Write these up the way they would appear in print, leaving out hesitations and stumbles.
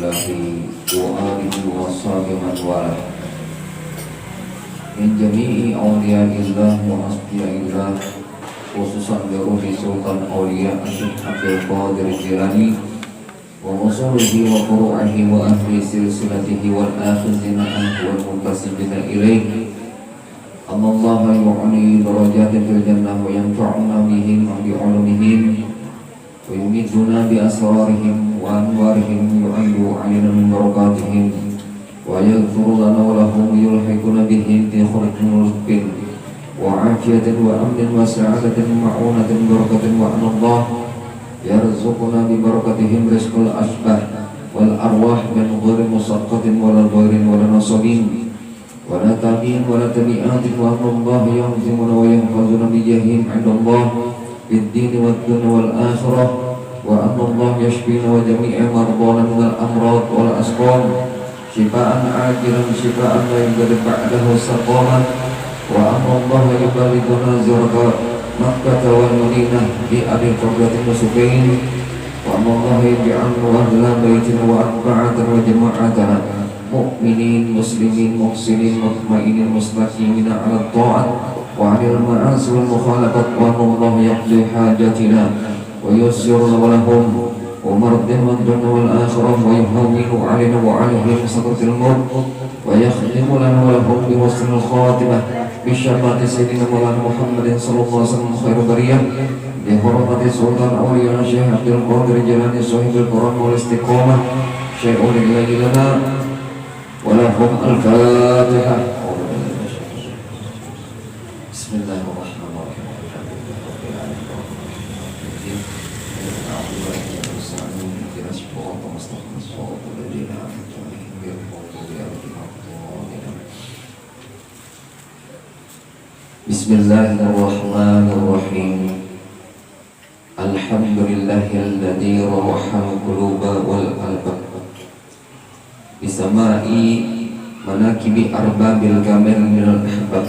الله وآله وصحبه من والاه من جميع أولياء الله وأصفياء الله خصوصا بروح سلطان أولياء الشيخ عبد القادر الجيلاني وأصوله وفروعه وأهل سلسلته والآخذين عنه والمنتسبين إليه أن الله يعلي درجات في الجنة وينفعنا بهم وبعلومهم ويمدنا بأسرارهم وأنوارهم يعيد علينا من بركاتهم ويغفر لنا ولهم ويلحقنا بهم في خلق رزق وعافية وأمن وسعادة ومعونة بركة وأن الله يرزقنا ببركتهم رزق الأشباح والأرواح من غير مسقط ولا ضير ولا نصب ولا تابين ولا تبيئات وأن الله يعزمنا ويحفظنا بجاههم عند الله في الدين والدنيا والآخرة وأن الله يشفينا وجميع مرضانا من الأمراض والأسقام شفاء عاجلا شفاء لا يجد بعده سقاما وأن الله يبلغنا زرق مكة والمدينة بأبي قبلة المسكين وأن الله يجعلنا أهل بيتنا وأتباعنا وجماعتنا مؤمنين مسلمين محسنين مطمئنين مستقيمين على الطاعة وعلى المعاصي والمخالفة وأن الله يقضي حاجتنا ويسر لهم ومرضهم الدنيا والآخرة ويهون علينا وعليهم سكرة الموت ويختم لنا ولهم بحسن الخاتمة بشفاعة سيدنا مولانا محمد صلى الله عليه وسلم خير برية بحرمة سلطان أولياء الشيخ عبد القادر الجيلاني صاحب القرآن والاستقامة شيء لله لنا ولهم الفاتحة. بسم الله الرحمن الرحيم. Bismillahirrahmanirrahim. Alhamdulillahilladzi rawahal quluba wal albab bisama'i manakibi arbabil kamil minal ahbab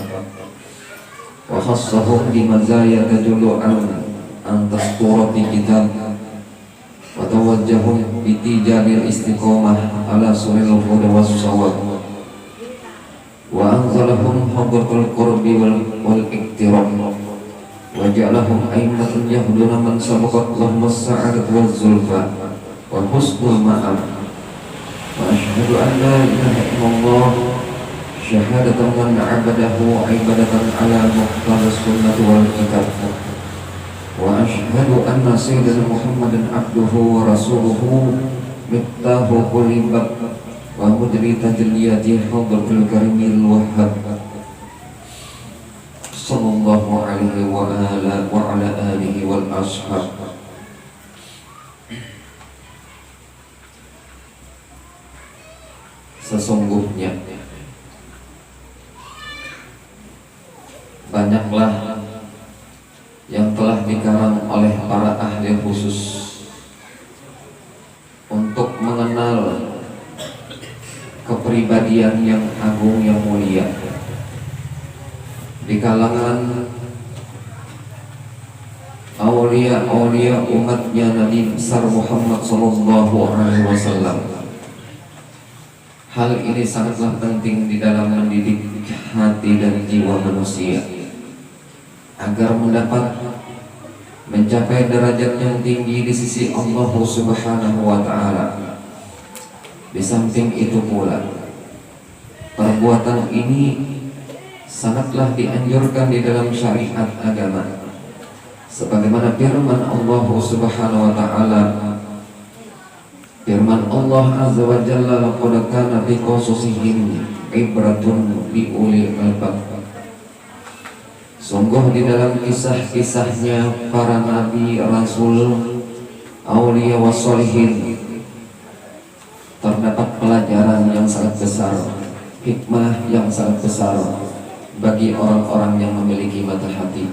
wa khassahum bimazaya tadullu an tasturati kitab wa tawajjahum bitijanil istiqomah ala sunil huda was sawab wa anzalahum hadratul qurbi wal iktiram wa ja'alahum a'immatan yahduna man sabaqat lahum as-sa'adat wal zulfa wa husnul ma'am wa ashhadu an la ilaha illallah syahadatan man 'abadahu 'ibadatan ala muqtada sunnah wal kitab wa ashhadu anna sayyidina Muhammadan abduhu wa rasuluhu miftahu kulli bab wa mudri tajliyati hadratul karimil wahhab sallallahu alaihi wa ala alihi wal ashab. Sesungguhnya banyaklah yang telah dikarang oleh para ahli khusus untuk mengenal kepribadian yang agung yang mulia di kalangan aulia umatnya Nabi besar Muhammad sallallahu alaihi wasallam. Hal ini sangatlah penting di dalam mendidik hati dan jiwa manusia agar mencapai derajat yang tinggi di sisi Allah Subhanahu wa taala. Di samping itu pula, perbuatan ini sangatlah dianjurkan di dalam syariat agama. Sebagaimana firman Allah Subhanahu wa taala, firman Allah Azza wa Jalla, laqad kana fi qasasihim ibratun li ulil albab. Sungguh di dalam kisah-kisahnya para nabi, rasul, aulia wassalihin terdapat pelajaran yang sangat besar, hikmah yang sangat besar bagi orang-orang yang memiliki mata hati.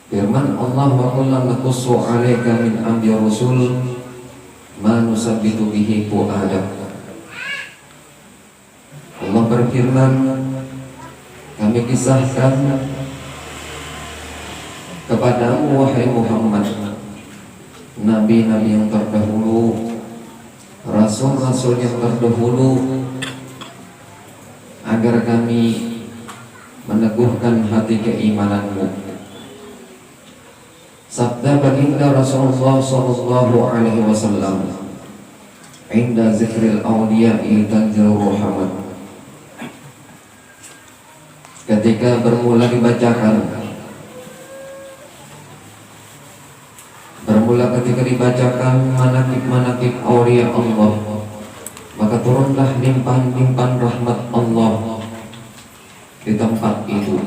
Firman Allah, wa kullan naqussu 'alaika min anbiya rusul ma nusabbitu bihi fu'adak. Allah berfirman, kami kisahkan kepadamu wahai Muhammad nabi-nabi yang terdahulu, rasul-rasul yang terdahulu, agar kami meneguhkan hati keimananmu. Sabda baginda Rasulullah sallallahu alaihi wasallam, "Inda zikril awliya'i tanzilur rahmat." Ketika bermula ketika dibacakan manakib-manakib aulia Allah, maka turunlah limpahan-limpahan rahmat Allah di tempat itu.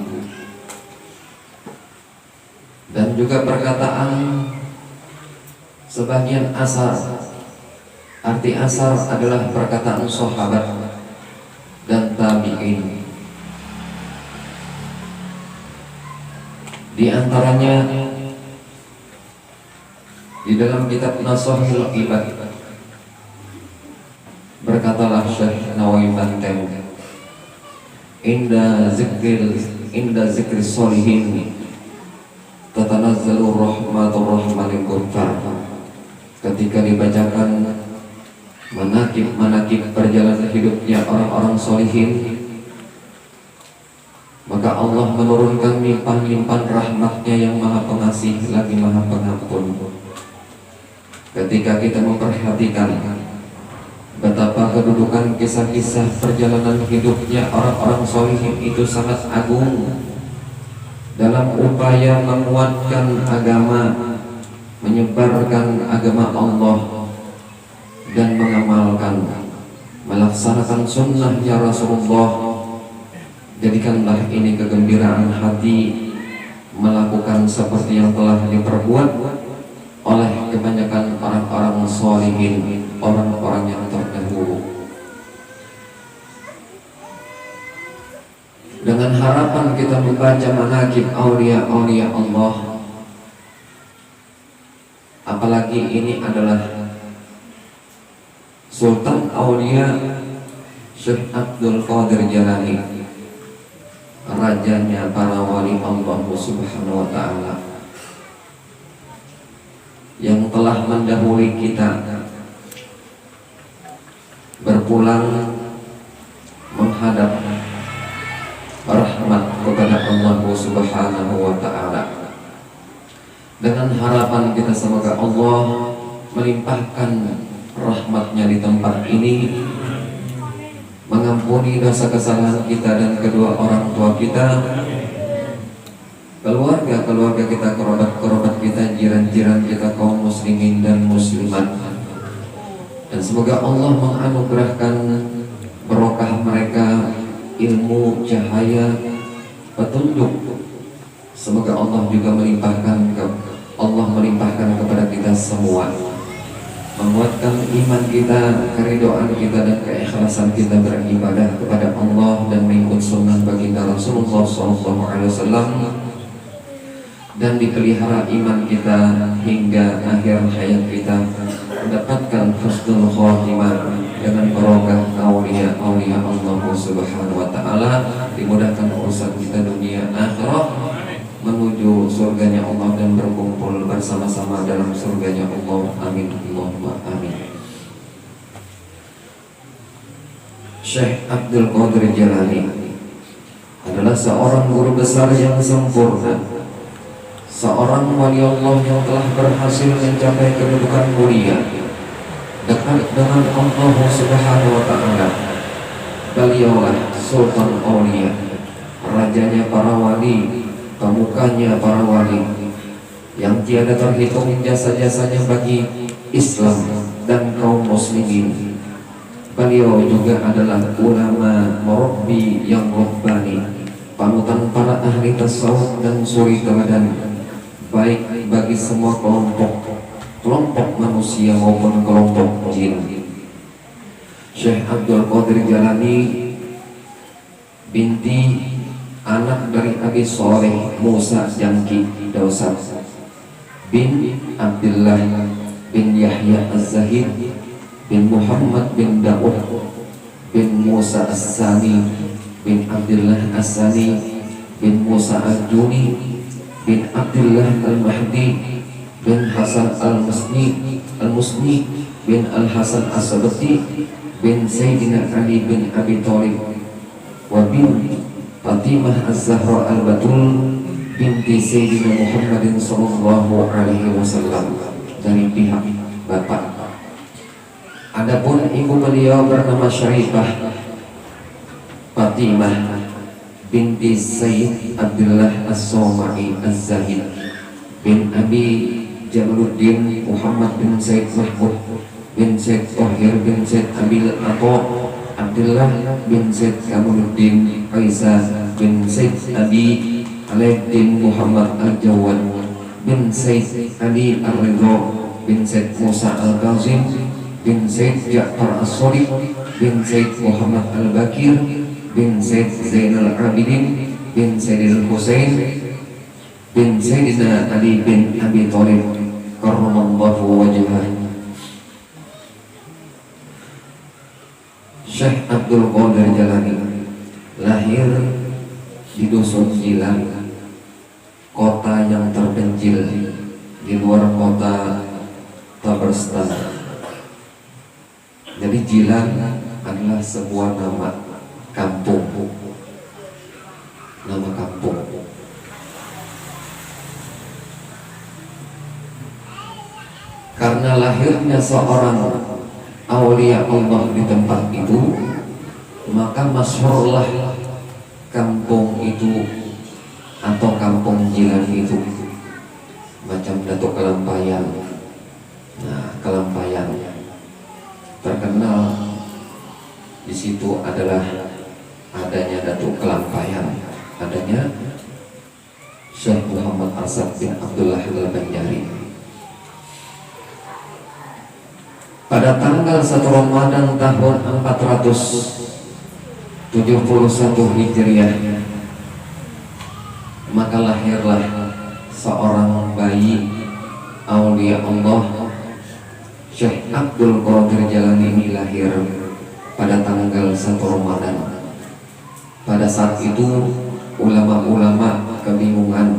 Dan juga perkataan sebagian asar, arti asar adalah perkataan sahabat dan tabi'in. Di antaranya di dalam kitab Nasahul Ibad, berkatalah Syekh Nawawi Banten, inda zikri solihin tatanazzalur rahmatur rahmanil ghafar. Ketika dibacakan manakib perjalanan hidupnya orang-orang solihin, maka Allah menurunkan limpahan-limpahan rahmatnya yang maha pengasih lagi maha pengampun. Ketika kita memperhatikan betapa kedudukan kisah-kisah perjalanan hidupnya orang-orang solihin itu sangat agung dalam upaya menguatkan agama, menyebarkan agama Allah, dan mengamalkan, melaksanakan sunnahnya Rasulullah. Jadikanlah ini kegembiraan hati melakukan seperti yang telah diperbuat oleh kebanyakan orang-orang sholihin, orang-orang yang terdahulu. Dengan harapan kita membaca manaqib aulia-aulia Allah, apalagi ini adalah Sultan Aulia Syekh Abdul Qadir Jalani, rajanya para wali Allah Subhanahu wa ta'ala, yang telah mendahului kita berpulang menghadap rahmat kepada Allah Subhanahu wa ta'ala, dengan harapan kita semoga Allah melimpahkan rahmatnya di tempat ini, mengampuni dosa kesalahan kita dan kedua orang tua kita, keluarga kita, kerabat kita, jiran-jiran kita, kaum muslimin dan muslimat. Dan semoga Allah menganugerahkan barokah mereka, ilmu, cahaya, petunjuk. Semoga Allah juga melimpahkan kepada kita semua, menguatkan iman kita, keridhaan kita, dan keikhlasan kita beribadah kepada Allah dan mengikut sunnah baginda Rasulullah SAW, dan dipelihara iman kita hingga akhir hayat kita, mendapatkan husnul khotimah dengan barokah aulia Allah Subhanahu wa ta'ala, dimudahkan urusan kita dunia akhirat, menuju surganya Allah dan berkumpul bersama-sama dalam surganya Allah. Amin Allahumma amin. Syekh Abdul Qadir Jalani adalah seorang guru besar yang sempurna, seorang wali Allah yang telah berhasil mencapai kedudukan mulia dekat dengan Allah Subhanahu wa ta'ala. Beliaulah Sultan Aulia, rajanya para wali, pemukanya para wali, yang tiada terhitung jasa-jasanya bagi Islam dan kaum muslimin. Beliau juga adalah ulama murabbi yang rabbani, panutan para ahli tasawuf dan suri teladan, baik bagi semua kelompok manusia maupun kelompok jin. Syekh Abdul Qadir Jalani binti anak dari Abi Soleh Musa Jangki Dausat bin Abdullah bin Yahya Az-Zahid bin Muhammad bin Daud bin Musa As-Sani bin Abdullah As-Sani bin Musa Al-Juni bin Abdullah Al-Mahdi bin Hasan Al-Musni bin Al-Hasan As-Sabti bin Sayyidina Ali bin Abi Thalib wa bin Fatimah Az-Zahra Al-Batul binti Sayyidina Muhammadin sallallahu alaihi wasallam dari pihak bapak. Adapun ibu beliau bernama Syarifah Fatimah binti Sayyid Abdullah As-Somai Az-Zahid bin Abi Jamaluddin Muhammad bin Said Mahmud bin Said Tahir bin Said Abil Ato Abdullah bin Said Kamaluddin Aisyah bin Said Abi Aladdin Muhammad Al-Jawad bin Said Ali Al-Ridha bin Said Musa Al-Kazim bin Said Ja'far As-Sadiq bin Said Muhammad Al-Bakir bin Said Zainal Abidin bin Said Al-Husain bin Sayyidina Ali bin Abi Thalib karramallahu wajhah. Syekh Abdul Qadir Jalani lahir di Dusun Jilan, kota yang terpencil di luar kota Taberstan. Jadi Jilan adalah sebuah nama kampung, nama kampung. Karena lahirnya seorang aulia Allah di tempat itu, maka masyhurlah kampung itu atau kampung Jilan itu macam Datuk Kelampayan. Nah, Kelampayan terkenal di situ adalah adanya Datuk Kelampayan, adanya Syekh Muhammad Arsad bin Abdullah Al-Banjari. Pada tanggal 1 Ramadan tahun 471 Hijriah, maka lahirlah seorang bayi aulia Allah. Syekh Abdul Qadir Jalani ini lahir pada tanggal 1 Ramadan. Pada saat itu ulama-ulama kebingungan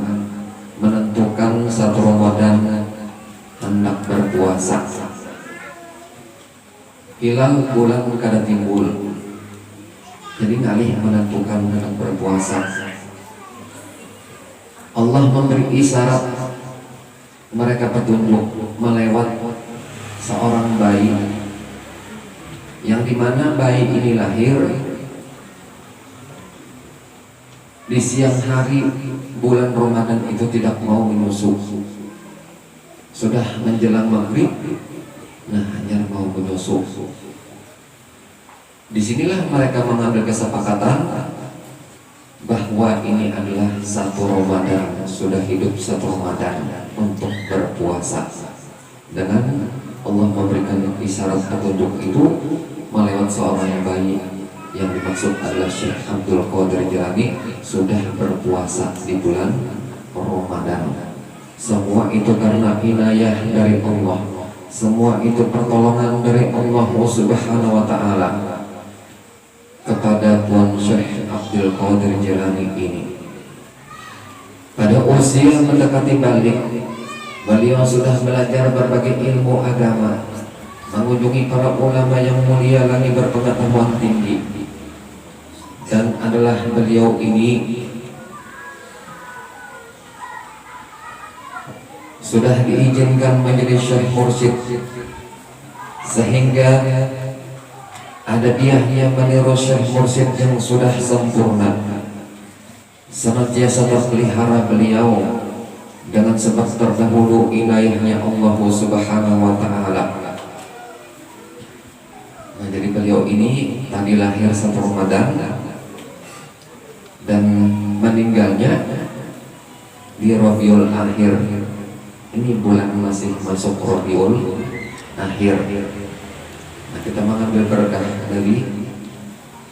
menentukan 1 Ramadan hendak berpuasa. Hilal bulan kada timbul, jadi ngalih menentukan hendak berpuasa. Allah memberi isyarat, mereka petunjuk melewat seorang bayi, yang dimana bayi ini lahir di siang hari bulan Ramadan itu tidak mau menyusu. Sudah menjelang maghrib, nah hanya mau menyusu. Disinilah mereka mengambil kesepakatan bahwa ini adalah 1 Ramadan, sudah hidup 1 Ramadan untuk berpuasa. Dengan Allah memberikan isyarat petunjuk itu melewat seorang bayi yang dimaksud adalah Syekh Abdul Qadir Jalani sudah berpuasa di bulan Ramadan. Semua itu karena inayah dari Allah, semua itu pertolongan dari Allah Subhanahu wa Ta'ala kepada Tuan Syekh Abdul Qadir Jalani ini. Pada usia mendekati balik, beliau sudah belajar berbagai ilmu agama, mengunjungi para ulama yang mulia lagi berpengetahuan tinggi, dan adalah beliau ini sudah diizinkan menjadi Syekh Mursyid, sehingga ada pihaknya meniru Syekh Mursyid yang sudah sempurna, senantiasa terpelihara beliau dengan sebab terdahulu inayahnya Allah Subhanahu wa Ta'ala. Nah, jadi beliau ini tadi lahir 1 Ramadan dan meninggalnya di Rabiul Akhir. Ini bulan masih masuk Rabiul Akhir. Nah, kita mengambil berkah dari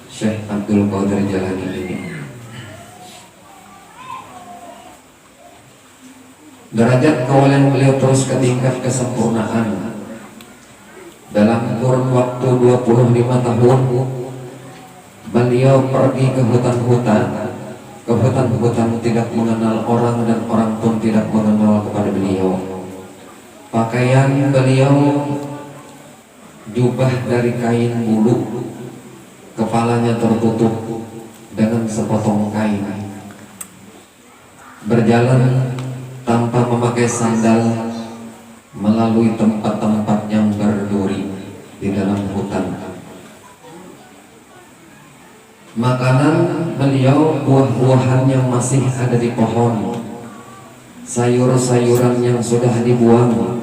Syekh Abdul Qadir Jalani ini. Derajat kawalan beliau terus ke tingkat kesempurnaan. Dalam kurun waktu 25 tahun beliau pergi ke hutan-hutan, tidak mengenal orang dan orang pun tidak mengenal kepada beliau. Pakaian beliau jubah dari kain bulu, kepalanya tertutup dengan sepotong kain, berjalan tanpa memakai sandal melalui tempat-tempat yang berduri di dalam hutan. Makanan beliau buah-buahan yang masih ada di pohon, sayur-sayuran yang sudah dibuang,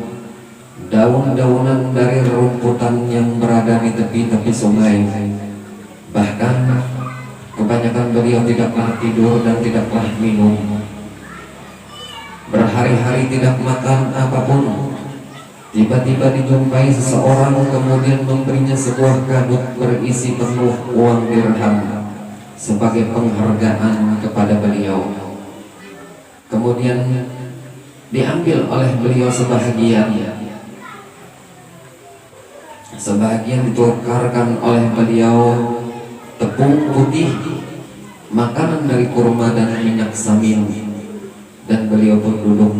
daun-daunan dari rumputan yang berada di tepi-tepi sungai. Bahkan kebanyakan beliau tidaklah tidur dan tidaklah minum, berhari-hari tidak makan apapun. Tiba-tiba dijumpai seseorang kemudian memberinya sebuah kado berisi penuh uang dirham sebagai penghargaan kepada beliau. Kemudian diambil oleh beliau sebahagian ditukarkan oleh beliau tepung putih, makanan dari kurma dan minyak samin, dan beliau pun duduk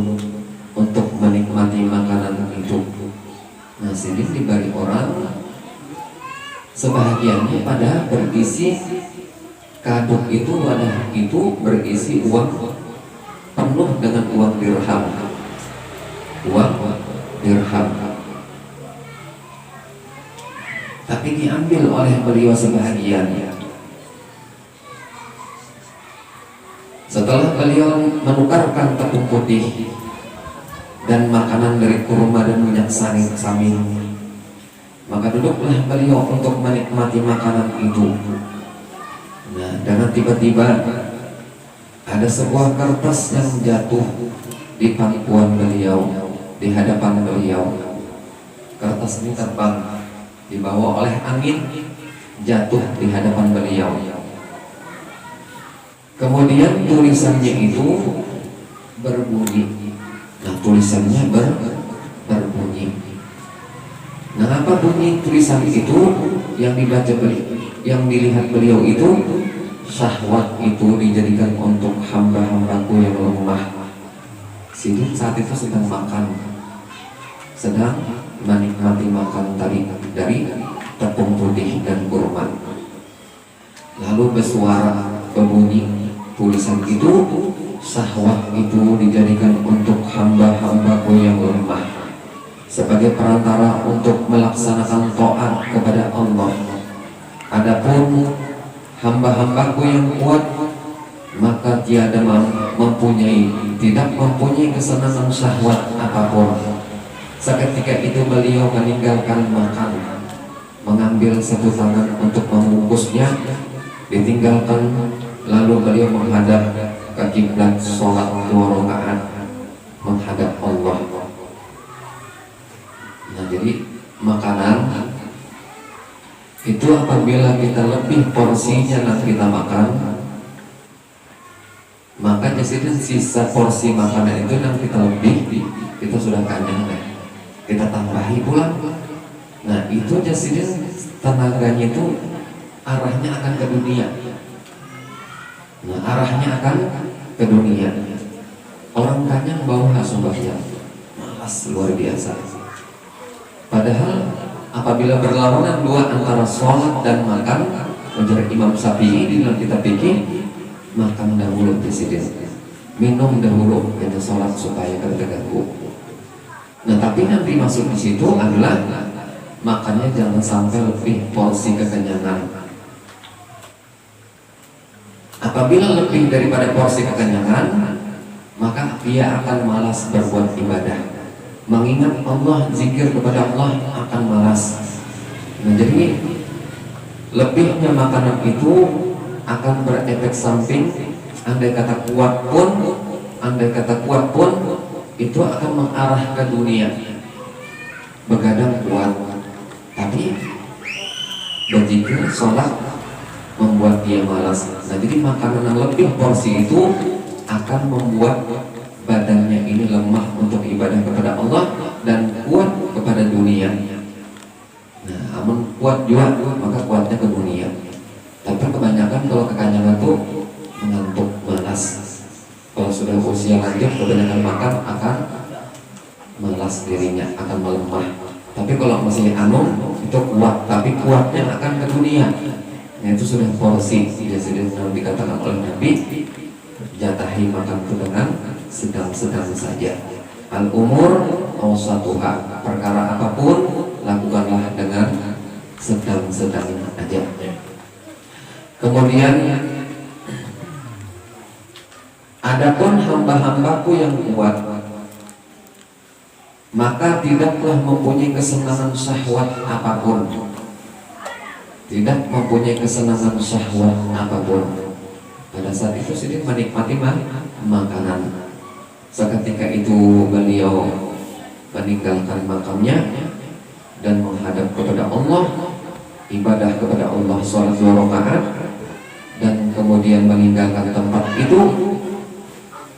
untuk menikmati makanan itu. Nah, sini diberi orang sebahagiannya pada berisi kado itu, wadah itu berisi uang penuh dengan uang dirham. Tapi diambil oleh beliau sebahagian. Setelah beliau menukarkan tepung putih dan makanan dari kurma dan minyak samin, maka duduklah beliau untuk menikmati makanan itu. Nah, dan tiba-tiba ada sebuah kertas yang jatuh di pangkuan beliau, di hadapan beliau. Kertas ini terbang, dibawa oleh angin, jatuh di hadapan beliau. Kemudian tulisannya itu berbunyi. Nah, tulisannya berbunyi. Nah, apa bunyi tulisan itu? Yang dibaca beliau, yang dilihat beliau itu, syahwat itu dijadikan untuk hamba-hambaku yang lemah. Sidin saat itu sedang makan, sedang menikmati makan tadi dari tepung putih dan kurma. Lalu bersuara berbunyi tulisan itu, syahwat itu dijadikan untuk hamba-hambaku yang lemah sebagai perantara untuk melaksanakan taat kepada Allah. Adapun hamba-hambaku yang kuat, maka tidak mempunyai kesenangan syahwat apapun. Seketika itu beliau meninggalkan makan, mengambil satu tangan untuk membungkusnya, ditinggalkan, lalu beliau menghadap ke kiblat, sholat 2 rakaat menghadap Allah. Nah, jadi makanan itu apabila kita lebih porsinya nanti kita makan, maka jadi sisa porsi makanan itu yang kita lebih, kita sudah kenyang, kita tambahi pula. Nah, itu jadi tenaganya itu arahnya akan ke dunia. Nah, arahnya akan ke dunia. Orang kenyang bawa sembahyang, malas luar biasa. Padahal apabila berlawanan dua antara sholat dan makan, menurut Imam Syafi'i di dalam kitab fikih, makan dahulu presiden, minum dahulu, kita sholat supaya tidak terganggu. Nah, tapi yang dimaksud di situ adalah makannya jangan sampai lebih porsi kekenyangan. Apabila lebih daripada porsi kekenyangan, maka dia akan malas berbuat ibadah. Mengingat Allah, zikir kepada Allah akan malas. Nah, jadi lebihnya makanan itu akan berefek samping. Andai kata kuat pun itu akan mengarah ke dunia. Begadang kuat, tapi berzikir, sholat membuat dia malas. Nah, jadi makanan yang lebih porsi itu akan membuat badannya ini lemah untuk ibadah kepada Allah dan kuat kepada dunia. Nah, amun kuat juga, maka kuatnya ke dunia. Tapi kebanyakan kalau kekenyangan tuh mengantuk, malas. Kalau sudah usia lanjut, kebanyakan makan akan malas dirinya, akan melemah. Tapi kalau masih itu itu kuat, tapi kuatnya akan ke dunia. Nah, itu sudah porsi. Dia sudah dikatakan oleh Nabi, jatahi makan itu dengan sedang-sedang saja. Al-umur awsatuha, perkara apapun lakukanlah dengan sedang-sedang aja. Kemudian adapun hamba-hambaku yang kuat, maka tidaklah mempunyai kesenangan syahwat apapun. Tidak mempunyai kesenangan syahwat apapun. Pada saat itu sedih menikmati makanan. Seketika itu beliau meninggalkan makamnya dan menghadap kepada Allah, ibadah kepada Allah sholat 2 rakaat, dan kemudian meninggalkan tempat itu.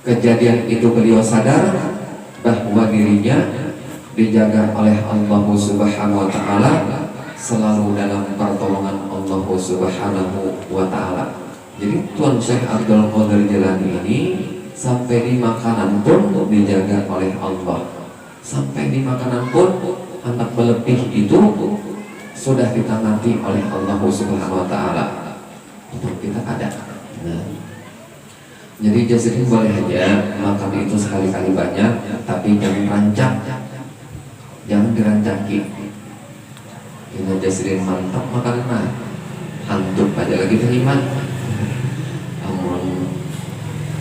Kejadian itu beliau sadar bahwa dirinya dijaga oleh Allah Subhanahu wa ta'ala, selalu dalam pertolongan Allah Subhanahu wa ta'ala. Jadi Tuan Syekh Abdul Qadir Jilani ini sampai di makanan pun dijaga oleh Allah. Sampai di makanan pun anak melebih itu sudah ditangani oleh Allah Subhanahu wa ta'ala. Untuk kita ada. Nah, jadi jadi boleh aja makan itu sekali-kali banyak, tapi jangan rancak, jangan dirancaki. Ini jadi mantap makanan, hantuk aja lagi beriman. Namun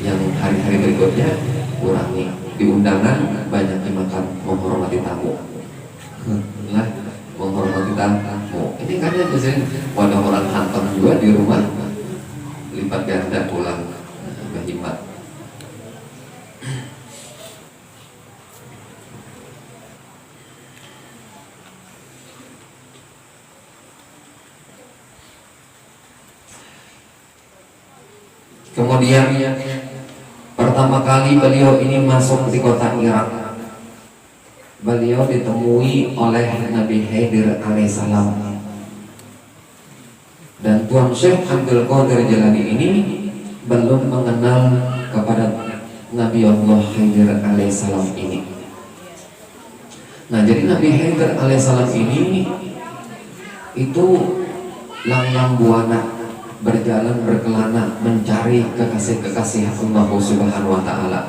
yang hari-hari berikutnya kurangi. Di undangan banyak dimakan, menghormati tamu. Lah, menghormati tamu. Ini kan ya jadi wadah orang hantam juga di rumah, lipat ganda pulang. Berhemat. Kemudian pertama kali beliau ini masuk di kota Irak, beliau ditemui oleh Nabi Khidir alaihissalam. Dan Tuan Syekh Abdul Qadir Jilani ini belum mengenal kepada Nabi Allah Khidir alaihissalam ini. Nah, jadi Nabi Khidir alaihissalam ini itu lang-lang buana, berjalan berkelana mencari kekasih-kekasih Allah Subhanahu wa ta'ala.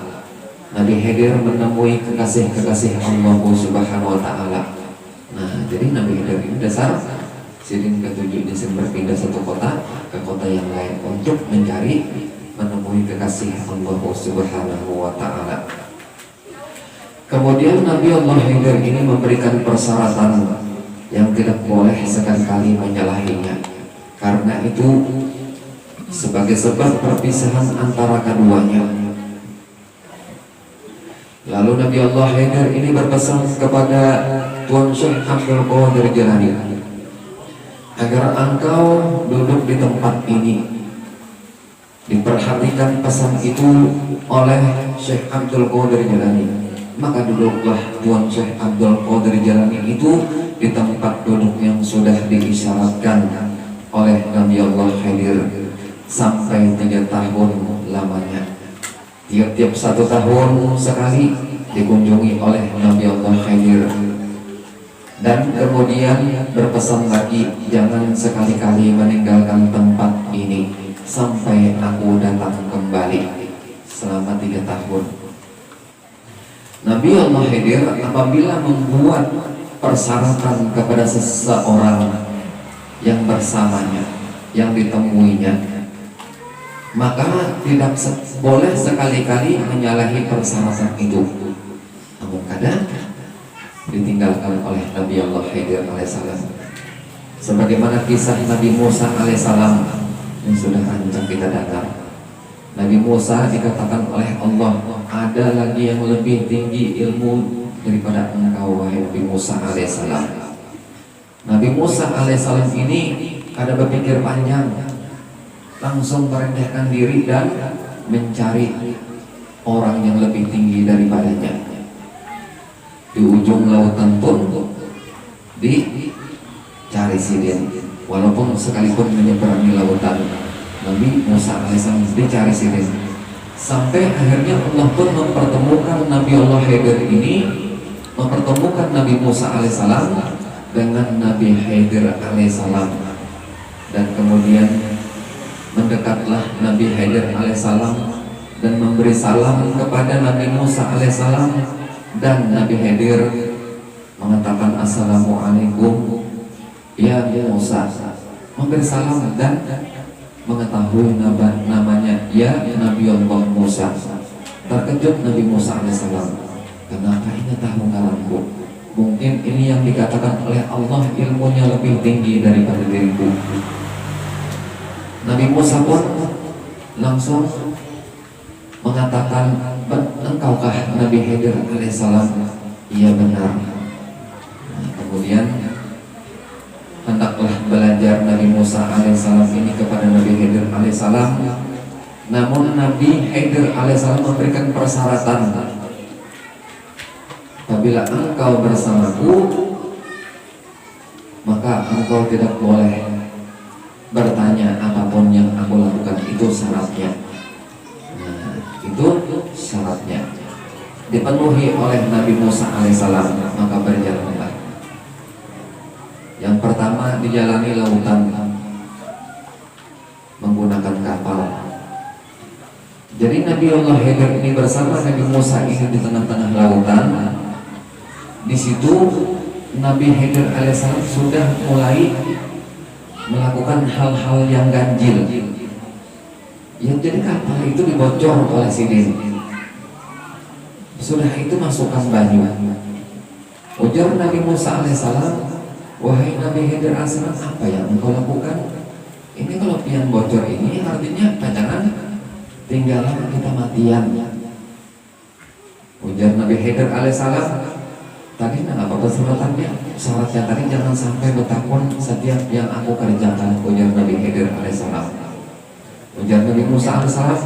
Nabi Khidir menemui kekasih-kekasih Allah Subhanahu wa ta'ala. Nah, jadi Nabi Khidir ini dasar sidin ke-7 berpindah satu kota ke kota yang lain untuk menemui kekasih Allah Subhanahu wa ta'ala. Kemudian Nabi Allah Khidir ini memberikan persyaratan yang tidak boleh sekali-kali menyalahinya. Karena itu sebagai sebab perpisahan antara keduanya. Lalu Nabi Allah Khidir ini berpesan kepada Tuan Syekh Abdul Qadir Jilani agar engkau duduk di tempat ini. Diperhatikan pesan itu oleh Syekh Abdul Qadir Jilani. Maka duduklah Tuan Syekh Abdul Qadir Jilani itu di tempat duduk yang sudah diisyaratkan oleh Nabi Allah Khidir sampai 3 tahun lamanya. Tiap-tiap 1 tahun sekali dikunjungi oleh Nabi Allah Khidir. Dan kemudian berpesan lagi, jangan sekali-kali meninggalkan tempat ini sampai aku datang kembali selama 3 tahun. Nabi Allah Khidir apabila membuat persyaratan kepada seseorang yang bersamanya, yang ditemuinya, maka tidak boleh sekali-kali menyalahi persyaratan itu. Namun kadang ditinggalkan oleh Nabi Allah Khidir alaihissalam, sebagaimana kisah Nabi Musa alaihissalam yang sudah ancam kita dengar. Nabi Musa dikatakan oleh Allah, ada lagi yang lebih tinggi ilmu daripada engkau wahai Nabi Musa alaihissalam. Nabi Musa alaihissalam ini ada berpikir panjang, langsung merendahkan diri dan mencari orang yang lebih tinggi daripadanya. Di ujung lautan pun dicari sidin, walaupun sekalipun menyeberangi lautan, Nabi Musa alaihissalam dicari sidin. Sampai akhirnya Allah pun mempertemukan Nabi Allah Khidir ini, mempertemukan Nabi Musa alaihissalam dengan Nabi Khidir alaihissalam, dan kemudian mendekatlah Nabi Khidir alaihissalam dan memberi salam kepada Nabi Musa alaihissalam, dan Nabi Khidir mengatakan assalamualaikum ya Musa, memberi salam dan mengetahui namanya ya Nabi Allah Musa. Terkejut Nabi Musa alaihissalam, kenapa ini tahu ngaranku? Mungkin ini yang dikatakan oleh Allah ilmunya lebih tinggi daripada diriku. Nabi Musa pun langsung mengatakan, engkaukah Nabi Khidir alaihissalam? Iya benar. Kemudian hendaklah belajar Nabi Musa alaihissalam ini kepada Nabi Khidir alaihissalam. Namun Nabi Khidir alaihissalam memberikan persyaratan, apabila engkau bersamaku, maka engkau tidak boleh bertanya apapun yang aku lakukan. Itu syaratnya. Nah, itu syaratnya dipenuhi oleh Nabi Musa alaihissalam, maka berjalanlah. Yang pertama, dijalani lautan menggunakan kapal. Jadi Nabi Allah Khidir ini bersama Nabi Musa ini di tengah-tengah lautan. Di situ Nabi Khidir alaihissalam sudah mulai melakukan hal-hal yang ganjil. Yang jadi kapal itu dibocor oleh sidin. Sudah itu masukkan banyu. Ujar Nabi Musa alaihissalam, wahai Nabi Khidir alaihissalam, apa yang engkau lakukan? Ini kalau pian bocor ini artinya pacangan tinggalkan kita matian. Ujar Nabi Khidir alaihissalam, tadi apa persyaratannya? Syaratnya tadi jangan sampai betapun setiap yang aku kerjakan. Ujar Nabi Khidir alaihissalam. Ujar Nabi Musa alaihissalam,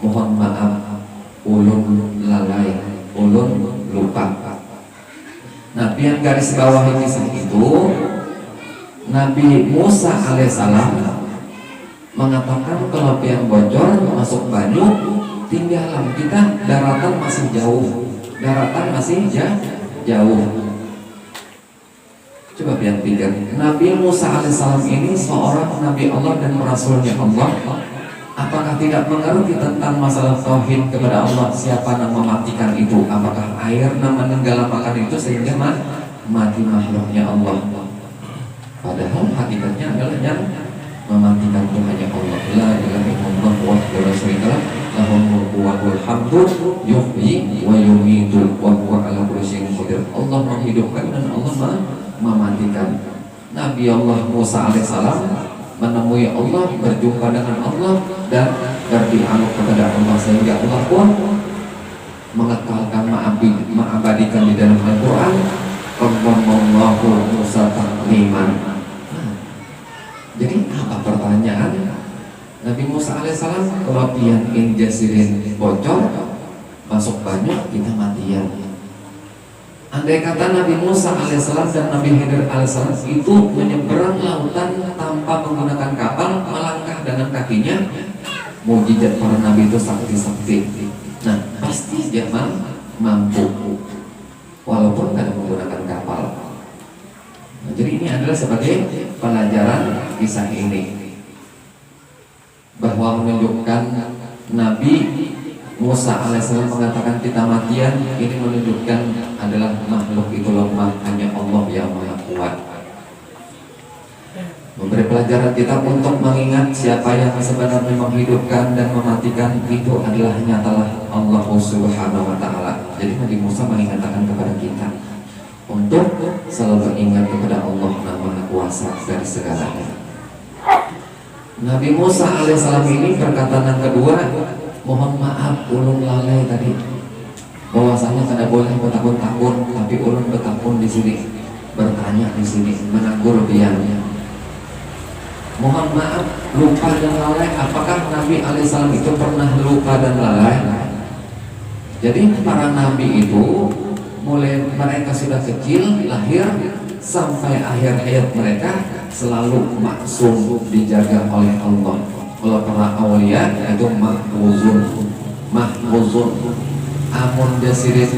mohon maaf, ulun lalai, ulun lupa. Nah, yang garis bawah kisah itu, Nabi Musa alaihissalam mengatakan kalau pian bocor masuk banyu, tinggalan kita, daratan masih jauh, daratan masih jauh. Coba pian pikir, Nabi Musa alaihissalam ini seorang Nabi Allah dan Rasulnya Allah. Apakah tidak mengerti tentang masalah tauhid kepada Allah? Siapa yang mematikan itu? Apakah air yang menenggalakan itu sehingga mati makhluknya Allah? Padahal hakikatnya adalah yang mematikan itu hanya Allah. La ilaha illallah wahdahu la syarika lah, lahul mulku wa lahul hamdu yuhyi wa yumiitu wa huwa ala kulli syai'in qadir. Allah menghidupkan dan Allah mematikan. Nabi Allah Musa alaihissalam menemui Allah, berjumpa dengan Allah dan berdialog kepada Allah, sehingga Allah pun mengekalkan mengabadikan di dalam Al-Quran, Allahu Musa takliman. Jadi apa pertanyaan? Nabi Musa alaihissalam, kalau pian jasirin bocor masuk banyak kita matian. Andai kata Nabi Musa alaihissalam dan Nabi Khidir alaihissalam itu menyeberang lautan tanpa menggunakan kapal, melangkah dengan kakinya, mukjizat para nabi itu sakti-sakti. Nah, pasti dia mampu walaupun tidak menggunakan kapal. Nah, jadi ini adalah sebagai pelajaran kisah ini, bahwa menunjukkan Nabi Musa alaihissalam mengatakan kita matian, ini menunjukkan adalah makhluk itu lemah, hanya Allah yang maha kuat. Memberi pelajaran kita untuk mengingat siapa yang sebenarnya menghidupkan dan mematikan itu adalah nyatalah Allah Subhanahu wa ta'ala. Jadi Nabi Musa mengingatkan kepada kita untuk selalu ingat kepada Allah yang maha kuasa dari segalanya. Nabi Musa alaihissalam ini perkataan yang kedua, mohon maaf ulun lalai tadi, bahwasanya tidak boleh bertakun-takun, tapi ulun bertakun di sini, bertanya di sini, menegur biangnya. Mohon maaf lupa dan lalai. Apakah Nabi alaihissalam itu pernah lupa dan lalai? Jadi para nabi itu mulai mereka sudah kecil lahir sampai akhir hayat mereka selalu maksum, dijaga oleh Allah. Kalau para awliya itu mahfuzun. Amun jasirin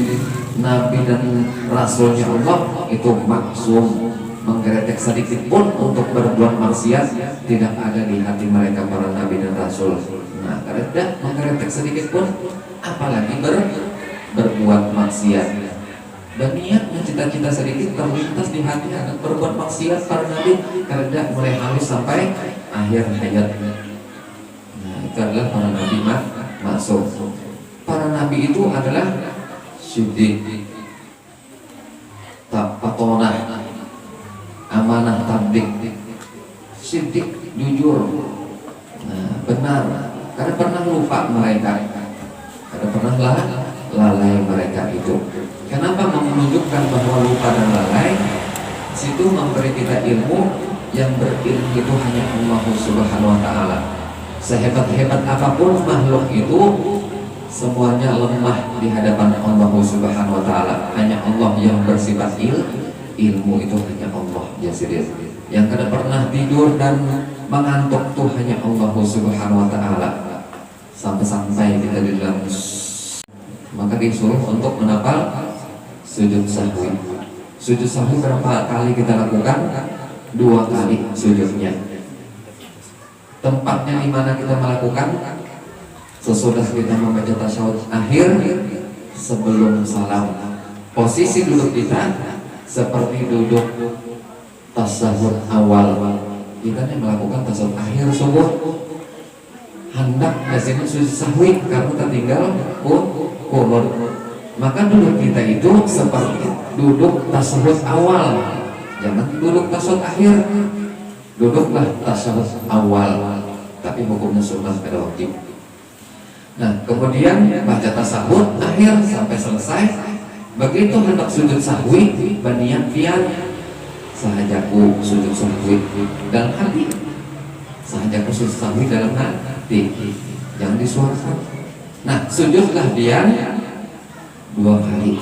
nabi dan rasulnya Allah itu maksum, menggeretek sedikit pun untuk berbuat maksiat tidak ada di hati mereka para nabi dan rasul. Nah, karena menggeretek sedikit pun, apalagi berbuat maksiat. Dan niatnya cita-cita sedikit terlintas di hati akan berbuat maksiat para nabi karena mulai halus sampai akhir hayat. Nah, itu adalah para nabi masuk. Para nabi itu adalah siddiq, patonah, amanah tablik, siddiq, jujur, nah, benar. Karena pernah lupa mereka, karena pernah lalai mereka itu. Kenapa menunjukkan bahwa lupa dan lalai? Situ memberi kita ilmu, yang berilmu itu hanya Allah Subhanahu wa Ta'ala. Sehebat-hebat apapun makhluk itu, semuanya lemah di hadapan Allah Subhanahu wa Ta'ala. Hanya Allah yang bersifat ilmu itu hanya Allah Jasidir. Yang kada pernah tidur dan mengantuk tuh hanya Allah Subhanahu wa Ta'ala. Sampai-sampai kita di dalam, maka disuruh untuk menapal sujud sahwi. Sujud sahwi berapa kali kita lakukan? 2 kali sujudnya. Tempatnya di mana kita melakukan? Sesudah kita membaca tasyahud akhir, sebelum salam. Posisi duduk kita seperti duduk tasyahud awal. Kita yang melakukan tasyahud akhir subuh. Hendak biasanya sujud sahwi karena tertinggal qunut. Maka duduk kita itu seperti duduk tasyahud awal. Jangan duduk tasyahud akhir. Duduklah tasyahud awal. Tapi hukumnya sunnah pada wajib. Nah, kemudian baca tasyahud akhir sampai selesai. Begitu hendak sujud sahwi, berniat pian sahajaku sujud sahwi dalam hati. Sahajaku sujud sahwi dalam hati, jangan disuarakan. Nah, sujudlah dia 2 kali.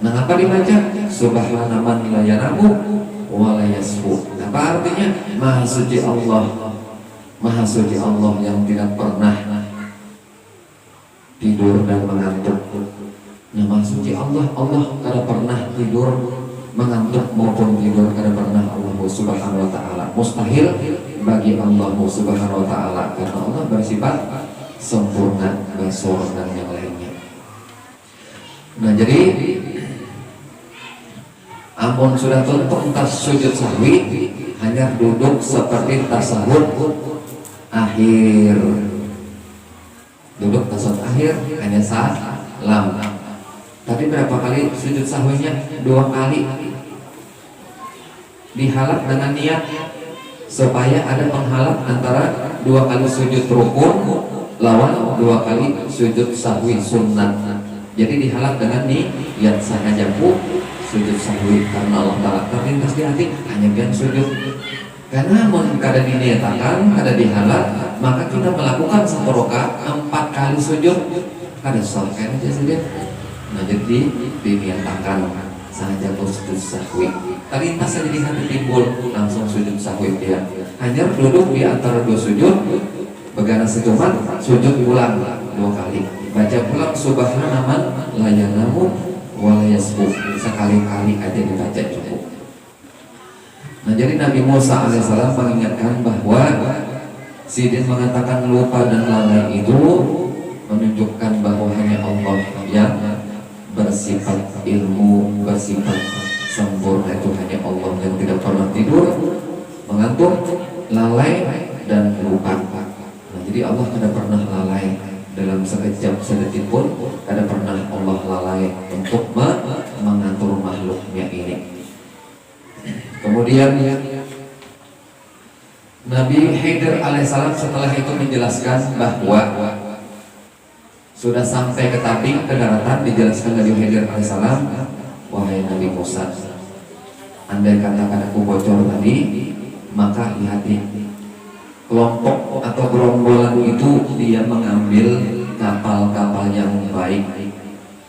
Nah, apa dibaca? Subhana man la yanamu wa la yasfu. Apa artinya? Maha suci Allah, Maha suci Allah yang tidak pernah tidur dan mengantuk. Nah, Maha suci Allah, Allah kada pernah tidur, mengantuk maupun tidur kada pernah Allah Subhanahu wa Ta'ala. Mustahil bagi Allah Subhanahu wa Ta'ala, karena Allah bersifat sempurna, basor dan yang lainnya. Nah, jadi ampun sudah tuntuk tas sujud sahwi, hanya duduk seperti tasyahud akhir. Duduk tasyahud akhir hanya salam. Tapi berapa kali sujud sahwinya? 2 kali. Dihalat dengan niat supaya ada penghalat antara 2 kali sujud rukun lawan 2 kali sujud sahwi sunnah. Jadi dihalat dengan niat sahajaku sujud sahwi karena Allah Ta'ala terlintas di hati hanya biar sujud. Karena mun kada diniatakan, kada dihalat, maka kita melakukan 1 rakaat 4 kali sujud kada sah aja sujud. Nah, jadi diniatakan sahajaku sujud sahwi. Terlintas saja di hati timbul langsung sujud sahwi dia. Hanya duduk di antara 2 sujud, begana secuman sujud ulang 2 kali. Baca pulang subhana man la yanamu wa la yasbu. Sekali-kali aja dibaca cukup. Nah, jadi Nabi Musa alaihissalam mengingatkan bahwa Sidin mengatakan lupa dan lalai itu menunjukkan bahwa hanya Allah yang bersifat ilmu, bersifat sempurna. Itu hanya Allah yang tidak pernah tidur, mengantuk, lalai dan lupa. Nah, jadi Allah tidak pernah lalai dalam sekejap sedetik pun, tidak pernah Allah lalai untuk mengatur makhluknya ini. Kemudian Nabi Khidir alaihissalam setelah itu menjelaskan bahwa sudah sampai ke tabing, ke daratan, dijelaskan Nabi Khidir alaihissalam, wahai Nabi Musa, andai katakan aku bocor tadi, maka hati-hati. Kelompok atau gerombolan itu dia mengambil kapal-kapal yang baik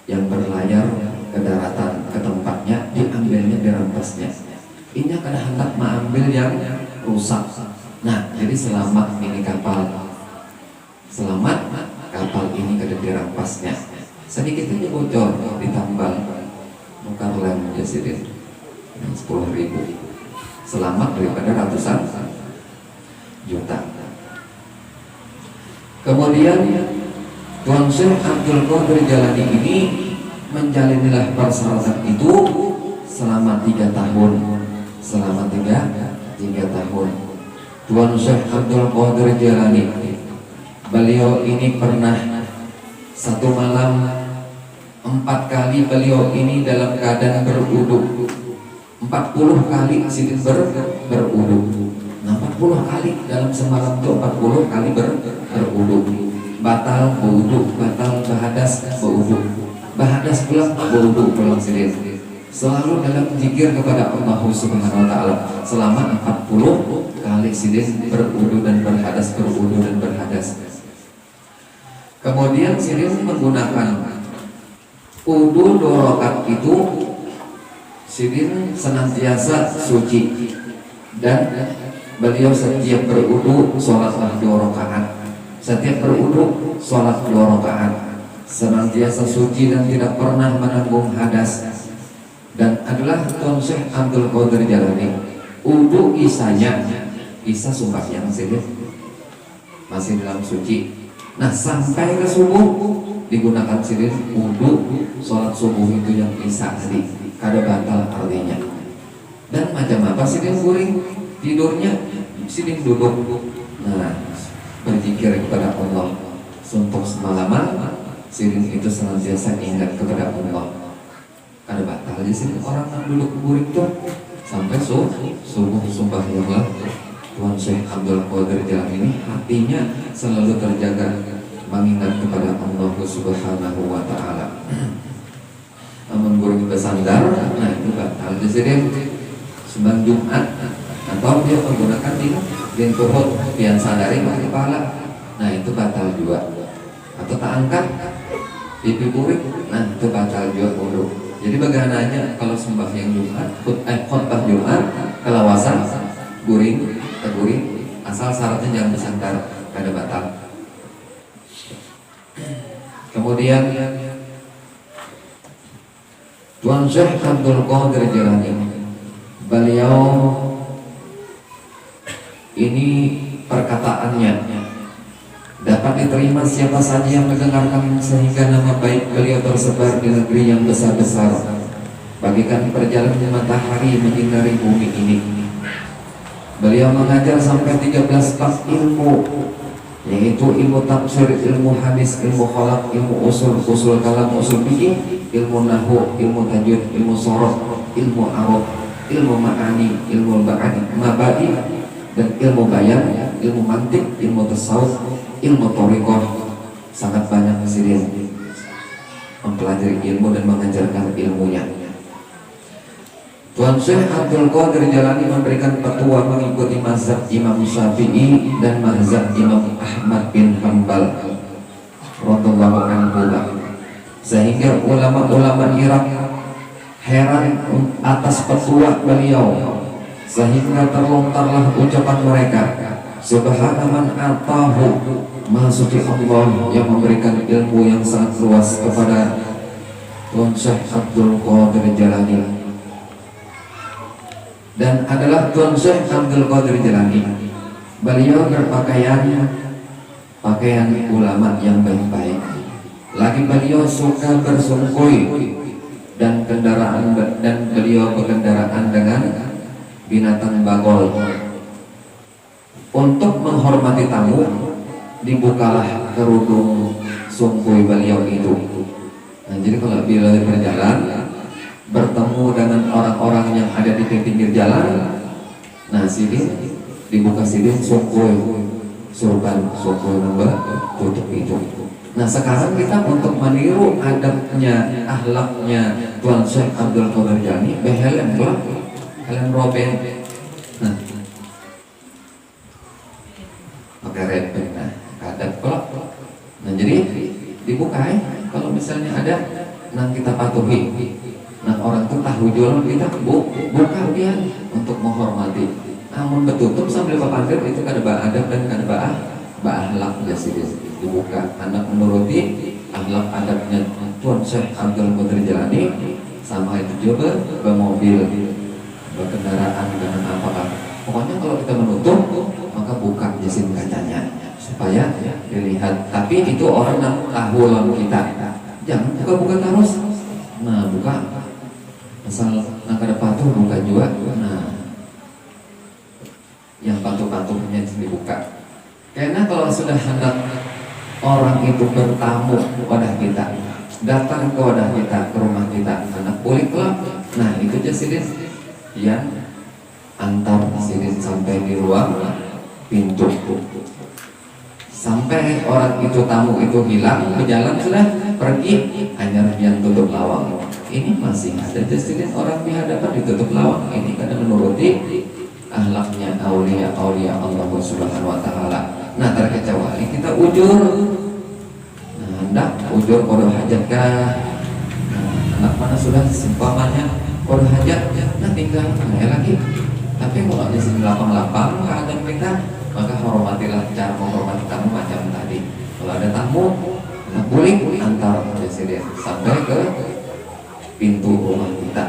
yang berlayar ke daratan, ke tempatnya, diambilnya, dirampasnya. Ini akan hendak mengambil yang rusak. Nah, jadi selamat ini kapal, selamat kapal ini kada dirampasnya. Sedikit aja bocor, ditambal nukar lem Jasirin 10.000. selamat daripada ratusan juta. Kemudian Tuan Syekh Abdul Qadir Jalani ini menjalanilah persyaratan itu selama 3 tahun. Selama 3 tahun. Tuan Syekh Abdul Qadir Jalani, beliau ini pernah satu malam 4 kali beliau ini dalam keadaan berwudu. 40 kali sidin berwudu. Nah, 40 kali dalam semalam itu 40 kali berwudu. Batal berwudu, batal bahadas berwudu, bahadas pulang berwudu pulang sidin. Selalu dalam zikir kepada Allah Subhanahu wa taala selama 40 kali sidin berwudu dan berhadas, berwudu dan berhadas. Kemudian sidin menggunakan wudu 2 rakaat itu sidin senantiasa suci, dan beliau setiap berwudu sholatlah 2 rakaat. Setiap berwudu sholat 2 rakaat, senantiasa suci dan tidak pernah menanggung hadas. Dan adalah Tuan Syekh Abdul Qadir Jalani wudu isanya, isa sembahyang sidin masih dalam suci. Nah, sampai ke subuh digunakan sidin wudu sholat subuh itu yang isya tadi, kada batal artinya. Dan macam apa sidin guring tidurnya, sidin duduk. Nah, berzikir kepada Allah untuk semalaman, sidin itu senantiasa ingat kepada Allah. Kada batal aja sih orang yang duduk guring tuh sampai subuh sembahyanglah. Tuan Syekh Abdul Qadir Jalani ini hatinya selalu terjaga mengingat kepada Allah Subhanahu wa taala. Namun guring bersandar, nah itu batal. Jadi sembang Jumat atau dia menggunakan di tuhut pian sadari pakai kepala, nah itu batal juga. Atau tak angkat pipi guring, nah itu batal juga wudu. Jadi bagaimananya kalau sembahyang Jumat, khutbah Jumat, kelawasan guring, teguring, asal syaratnya jangan bersandar, kada batal. Kemudian Tuan Syekh Abdul Qadir Jalani, beliau ini perkataannya dapat diterima siapa saja yang mendengarkan, sehingga nama baik beliau tersebar di negeri yang besar-besar, bagikan perjalanan matahari menyinari bumi ini. Beliau mengajar sampai 13 bab ilmu, yaitu ilmu tafsir, ilmu hadis, ilmu khalaq, ilmu usul kalam, usul fikih, ilmu nahwu, ilmu tajwid, ilmu sorof, ilmu arab, ilmu ma'ani, ilmu mabadi, dan ilmu bayan, ilmu mantik, ilmu tasawuf, ilmu thariqah. Sangat banyak sidin mempelajari ilmu dan mengajarkan ilmunya. Tuan Syekh Abdul Qadir Jalani memberikan fatwa mengikuti mazhab Imam Syafi'i dan mazhab Imam Ahmad bin Hanbal radhiyallahu anhu, sehingga ulama-ulama Irak heran atas fatwa beliau, sehingga terlontarlah ucapan mereka, subhana man atahu, maha suci Allah yang memberikan ilmu yang sangat luas kepada Tuan Syekh Abdul Qadir Jalani. Dan adalah Tuan Syekh Abdul Qadir Jalani, beliau berpakaian pakaian ulama yang baik-baik. Lagi beliau suka bersungkui dan beliau berkendaraan dengan binatang bagol. Untuk menghormati tamu, dibukalah kerudung sungkui beliau itu. Nah, jadi kalau beliau berjalan bertemu dengan orang-orang yang ada di pinggir jalan, nah sidin dibuka sidin sungkui surban sungkui nambah tutup itu. Nah, sekarang kita untuk meniru adabnya, akhlaknya Tuan Syekh Abdul Qadir Jalani, behelen helm roben, nah pakai rebeng, nah kadang pelak. Nah, jadi dibuka kalau misalnya ada, nah kita patuhi. Nah, orang itu tahu jualan kita buka dia untuk menghormati. Namun betutup sambil papandir itu kada adab dan kada akhlak biasa dibuka. Anak menuruti akhlak adabnya Tuan Syekh Abdul Qadir Jalani, sama itu juga bermobil. berkendaraan dengan apakah. Pokoknya kalau kita menutup maka buka jasin kacanya supaya dilihat. Tapi itu orang yang tahu lawan kita. Jangan buka-buka terus. Nah, buka. Asal nak ada patuh buka juga. Nah, yang patuh-patuhnya dibuka. Karena kalau sudah hendak orang itu bertamu ke wadah kita, datang ke wadah kita, ke rumah kita, anak kulit kelap. Nah, itu jasidin yang antar sidin sampai di ruang pintu. Sampai orang itu tamu itu hilang, berjalan sudah pergi, hanya yang tutup lawang. Ini masih ada jasidin orang di hadapan ditutup lawang. Ini karena menuruti akhlaknya aulia Allah Subhanahu wa taala. Nah, terkecuali kita ujur. Nah, hendak ujur kodoh hajat kah? Nah, anak mana sudah seumpamanya kodoh hajat, nah tinggal lagi. Tapi kalau di sini lapang-lapang keadaan kita, maka hormatilah cara menghormati tamu macam tadi. Kalau ada tamu, nah boleh antar presiden sampai ke pintu rumah kita,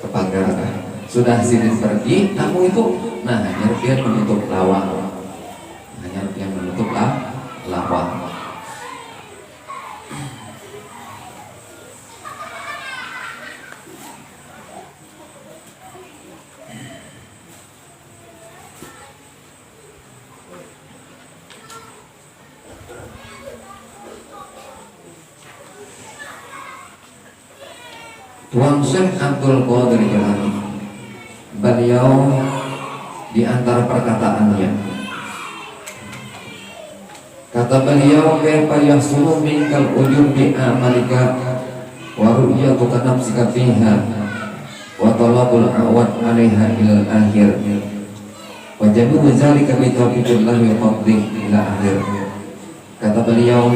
ke pagar. Sudah sini pergi, tamu itu, nah hanya dia menutup lawang. Yang menutup lawang. Tuan Syekh Abdul Qadir Jilani, beliau di antara perkataannya, kata beliau, kaifa yahsulu minkal ujub bi amalika wa ru'yatuka nafsika fiha wa talabul awad 'alaiha ilal akhir wa jamu zalika bi tawfiqillah wa fadlih ila akhir. Kata beliau,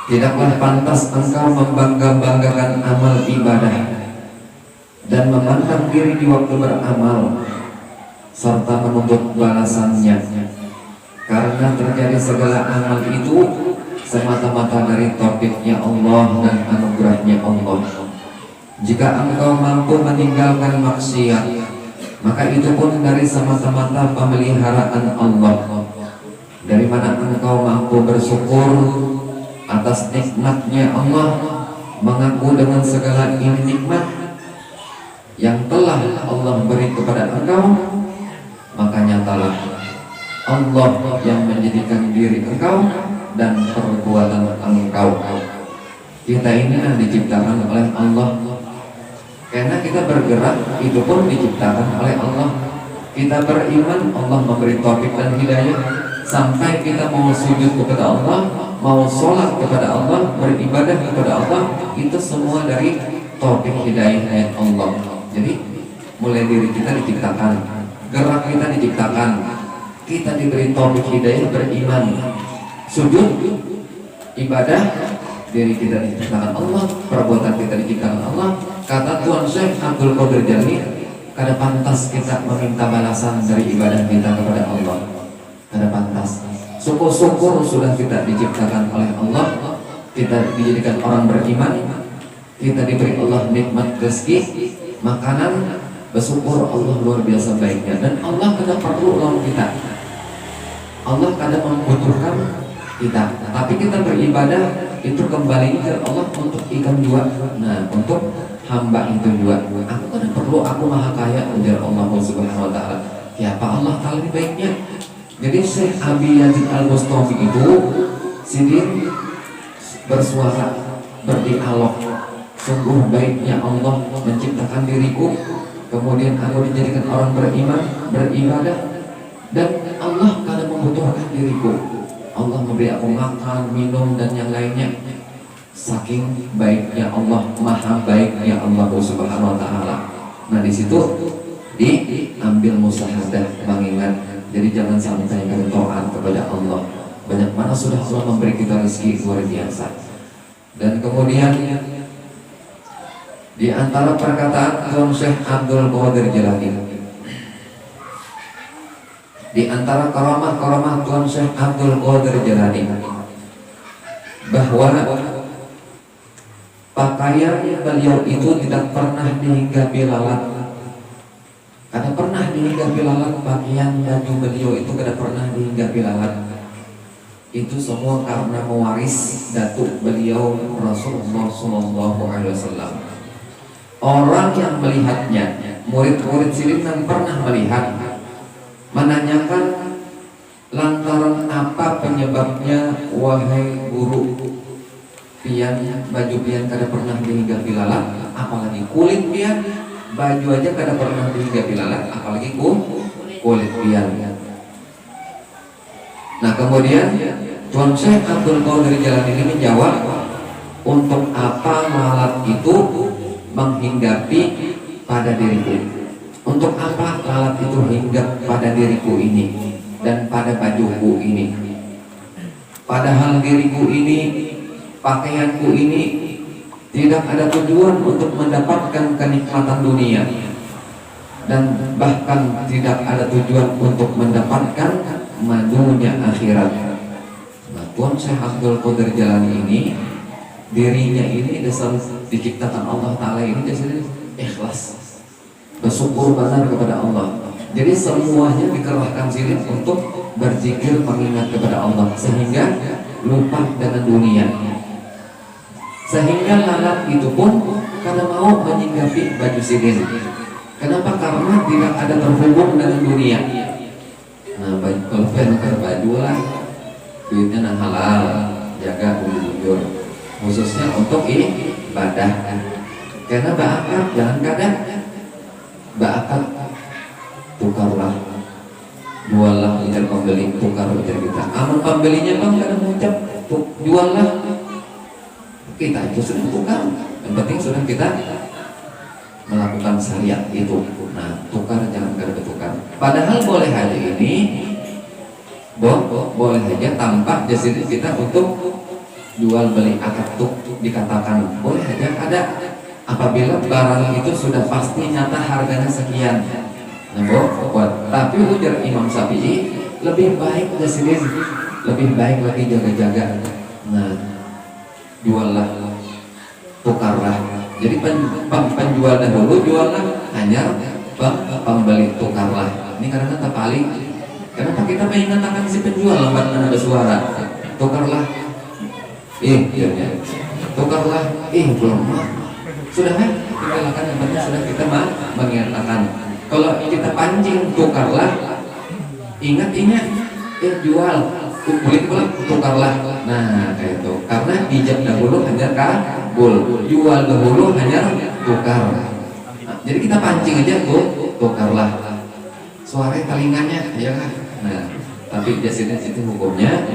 tidaklah pantas engkau membangga-banggakan amal ibadah dan memandang diri di waktu beramal serta menuntut balasannya, karena terjadi segala amal itu semata-mata dari taufiknya Allah dan anugerahnya Allah. Jika engkau mampu meninggalkan maksiat, maka itu pun dari semata-mata pemeliharaan Allah. Dari mana engkau mampu bersyukur atas nikmatnya Allah, mengaku dengan segala ini nikmat yang telah Allah beri kepada engkau, maka nyatalah Allah yang menjadikan diri engkau dan perbuatan engkau. Kita ini diciptakan oleh Allah. Karena kita bergerak itu pun diciptakan oleh Allah. Kita beriman, Allah memberi taufik dan hidayah. Sampai kita mau sujud kepada Allah, mau sholat kepada Allah, beribadah kepada Allah, itu semua dari taufik hidayah Allah. Jadi mulai diri kita diciptakan, gerak kita diciptakan, kita diberi taufik hidayah beriman, sujud, ibadah, diri kita diciptakan Allah, perbuatan kita diciptakan Allah. Kata Tuan Syekh Abdul Qadir Jilani, kada pantas kita meminta balasan dari ibadah kita kepada Allah. Kada pantas. Syukur-syukur sudah kita diciptakan oleh Allah, kita dijadikan orang beriman, kita diberi Allah nikmat rezeki, makanan, bersyukur Allah luar biasa baiknya. Dan Allah kada perlu lawan kita, Allah kadang membutuhkan kita, tapi kita beribadah itu kembali ke Allah untuk ikan dua. Nah, untuk hamba itu dua. Aku kadang perlu, aku maha kaya, ujar Allah Subhanahu wa taala. Ya Pak Allah taala ini baiknya. Jadi Syekh Abi Yazid Al-Bustami itu sidin bersuara, berdialog. Sungguh baiknya Allah menciptakan diriku, kemudian aku dijadikan orang beriman, beribadah, dan Allah kadang membutuhkan diriku. Allah memberi aku makan, minum, dan yang lainnya. Saking baiknya Allah, maha baiknya Allah Subhanahu wa taala. Nah, di situ diambil musyahadah, mengingat. Jadi jangan sampai taat kepada Allah. Banyak mana sudah Allah memberi kita rezeki luar biasa. Dan kemudian di antara perkataan Tuan Syekh Abdul Qadir Jilani, di antara karamah-karamah Tuan Syekh Abdul Qadir Jilani, bahwa pakaian beliau itu tidak pernah dihinggapi lalat, Kada pernah dihinggapi lalat pakaian baju beliau itu, kada pernah dihinggapi lalat. Itu semua karena mewaris datuk beliau Rasulullah SAW. Orang yang melihatnya, murid-murid Sirin yang pernah melihat, menanyakan, lantaran apa penyebabnya wahai guru pian, baju pian kada pernah dihinggapi lalat, apalagi kulit pian, baju aja kada pernah dihinggapi lalat, apalagi kulit pian. Nah kemudian Tuan Syekh Abdul Qadir Jalani ini menjawab, untuk apa lalat itu menghinggapi pada diriku? Untuk apa lalat itu hinggap pada diriku ini dan pada bajuku ini? Padahal diriku ini, pakaianku ini tidak ada tujuan untuk mendapatkan kenikmatan dunia, dan bahkan tidak ada tujuan untuk mendapatkan madunya akhirat. Nah, Tuan Syekh Abdul Qadir Jalani ini, dirinya ini dasar diciptakan Allah Ta'ala ini dasar ikhlas, bersyukur benar kepada Allah. Jadi semuanya dikerahkan Sirin untuk berzikir mengingat kepada Allah, sehingga lupa dengan dunia. Sehingga lalat itu pun karena mau menyinggapi baju Sirin. Kenapa? Karena tidak ada terhubung dengan dunia. Nah, kalau pengen baju lah, duitnya nah halal, jaga jujur, khususnya untuk ibadah. Karena baakat jangan kadang baakat, tukarlah, juallah ujar pembeli, tukar ujar kita. Aman pembelinya bang kadang mengucap juallah, kita itu sudah tukar. Yang penting sudah kita melakukan syariat itu. Nah, tukar jangan kada bertukar. Padahal boleh aja ini, boleh aja tanpa jasir kita untuk jual beli akad tuk dikatakan boleh aja ada, apabila barang itu sudah pasti nyata harganya sekian. Nah, buat. Tapi ujar Imam Syafi'i, lebih baik jasirin, lebih baik lagi jaga-jaga. Nah, juallah, tukarlah. Jadi penjual dahulu, juallah, hanya pembeli tukarlah. Ini karena tak paling. Kenapa kita mengatakan si penjual lambat mana bersuara? Tukarlah, tukarlah, belum. Sudah kan? Tinggalkan yang penting sudah kita mengatakan. Kalau kita pancing tukarlah, ingat jual, kulit pula tukarlah. Nah kayak itu. Karena bijak dahulu hanya kabul, jual dahulu hanya tukar. Nah, jadi kita pancing aja tukarlah. Suara telingannya, ya kan? Nah, tapi jasirnya itu hukumnya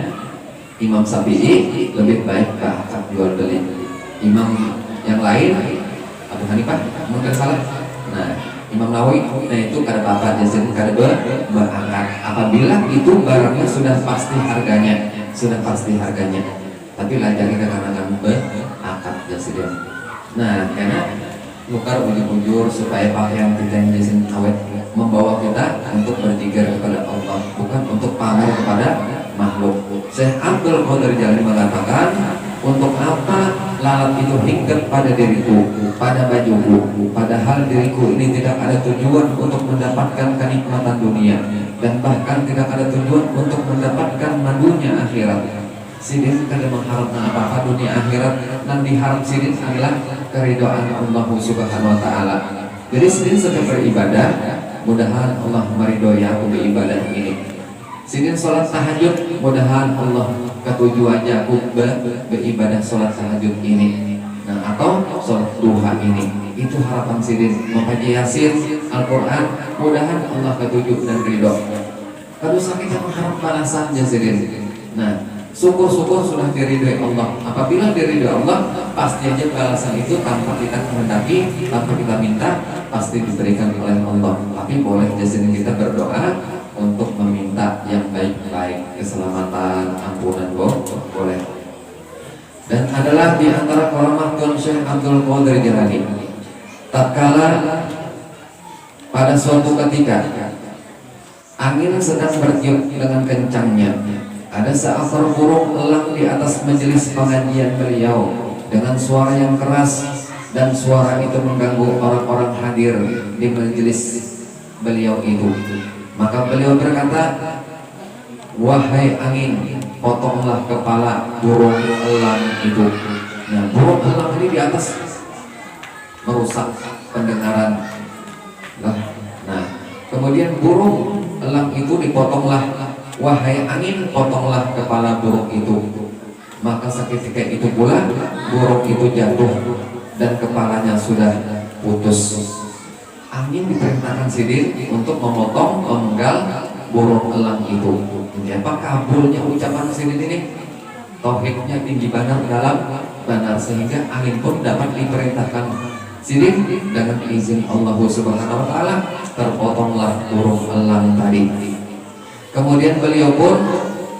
Imam Syafi'i lebih baik ke akad jual beli. Imam yang lain Abu Hanifah mungkin salah. Nah, Imam Nawawi, nah itu kada apa-apa jasirnya kada berakad. Apabila itu barangnya sudah pasti harganya, tapi lajari kadang-kadang berakad jasirnya. Nah, karena tukar ujur-ujur supaya pakaian kita yang jasin awet membawa kita untuk berzikir kepada Allah, bukan untuk pamer kepada makhluk. Syekh Abdul Qadir Jalani mengatakan, untuk apa lalat itu hinggap pada diriku, pada bajuku, padahal diriku ini tidak ada tujuan untuk mendapatkan kenikmatan dunia, dan bahkan tidak ada tujuan untuk mendapatkan madunya akhirat. Sidin kada mengharapkan apa-apa dunia akhirat, dan diharap sidin adalah keridhaan Allah Subhanahu wa Ta'ala. Jadi sidin sedang beribadah, mudahan Allah meridhoi aku beribadah ini. Sidin sholat tahajud, mudahan Allah ketujuh aja aku beribadah sholat tahajud ini. Nah, atau sholat duha ini. Itu harapan sidin. Membaca Yasin, Al-Quran, mudahan Allah ketujuh dan ridho. Kalau sakit mengharap balasan sidin. Nah, syukur-syukur sudah diridhoi Allah. Apabila diridhoi Allah, pasti aja balasan itu tanpa kita kehendaki, tanpa kita minta, pasti diberikan oleh Allah. Tapi boleh jasad kita berdoa untuk meminta yang baik-baik, keselamatan, ampunan, boleh. Dan adalah di antara keramat Tuan Syekh Abdul Qadir Jalani, tatkala pada suatu ketika angin sedang bertiup dengan kencangnya, ada seekor burung elang di atas majelis pengajian beliau dengan suara yang keras, dan suara itu mengganggu orang-orang hadir di majelis beliau itu. Maka beliau berkata, wahai angin, potonglah kepala burung elang itu. Nah, burung elang ini di atas merusak pendengaran. Nah, kemudian burung elang itu dipotonglah. Wahai angin, potonglah kepala burung itu. Maka seketika itu pula burung itu jatuh dan kepalanya sudah putus. Angin diperintahkan Sidin untuk memotong, memenggal burung elang itu. Apa kabulnya ucapan Sidin ini? Tauhidnya tinggi benar dalam benar, sehingga angin pun dapat diperintahkan Sidin dengan izin Allah Subhanahu wa taala, terpotonglah burung elang tadi. Kemudian beliau pun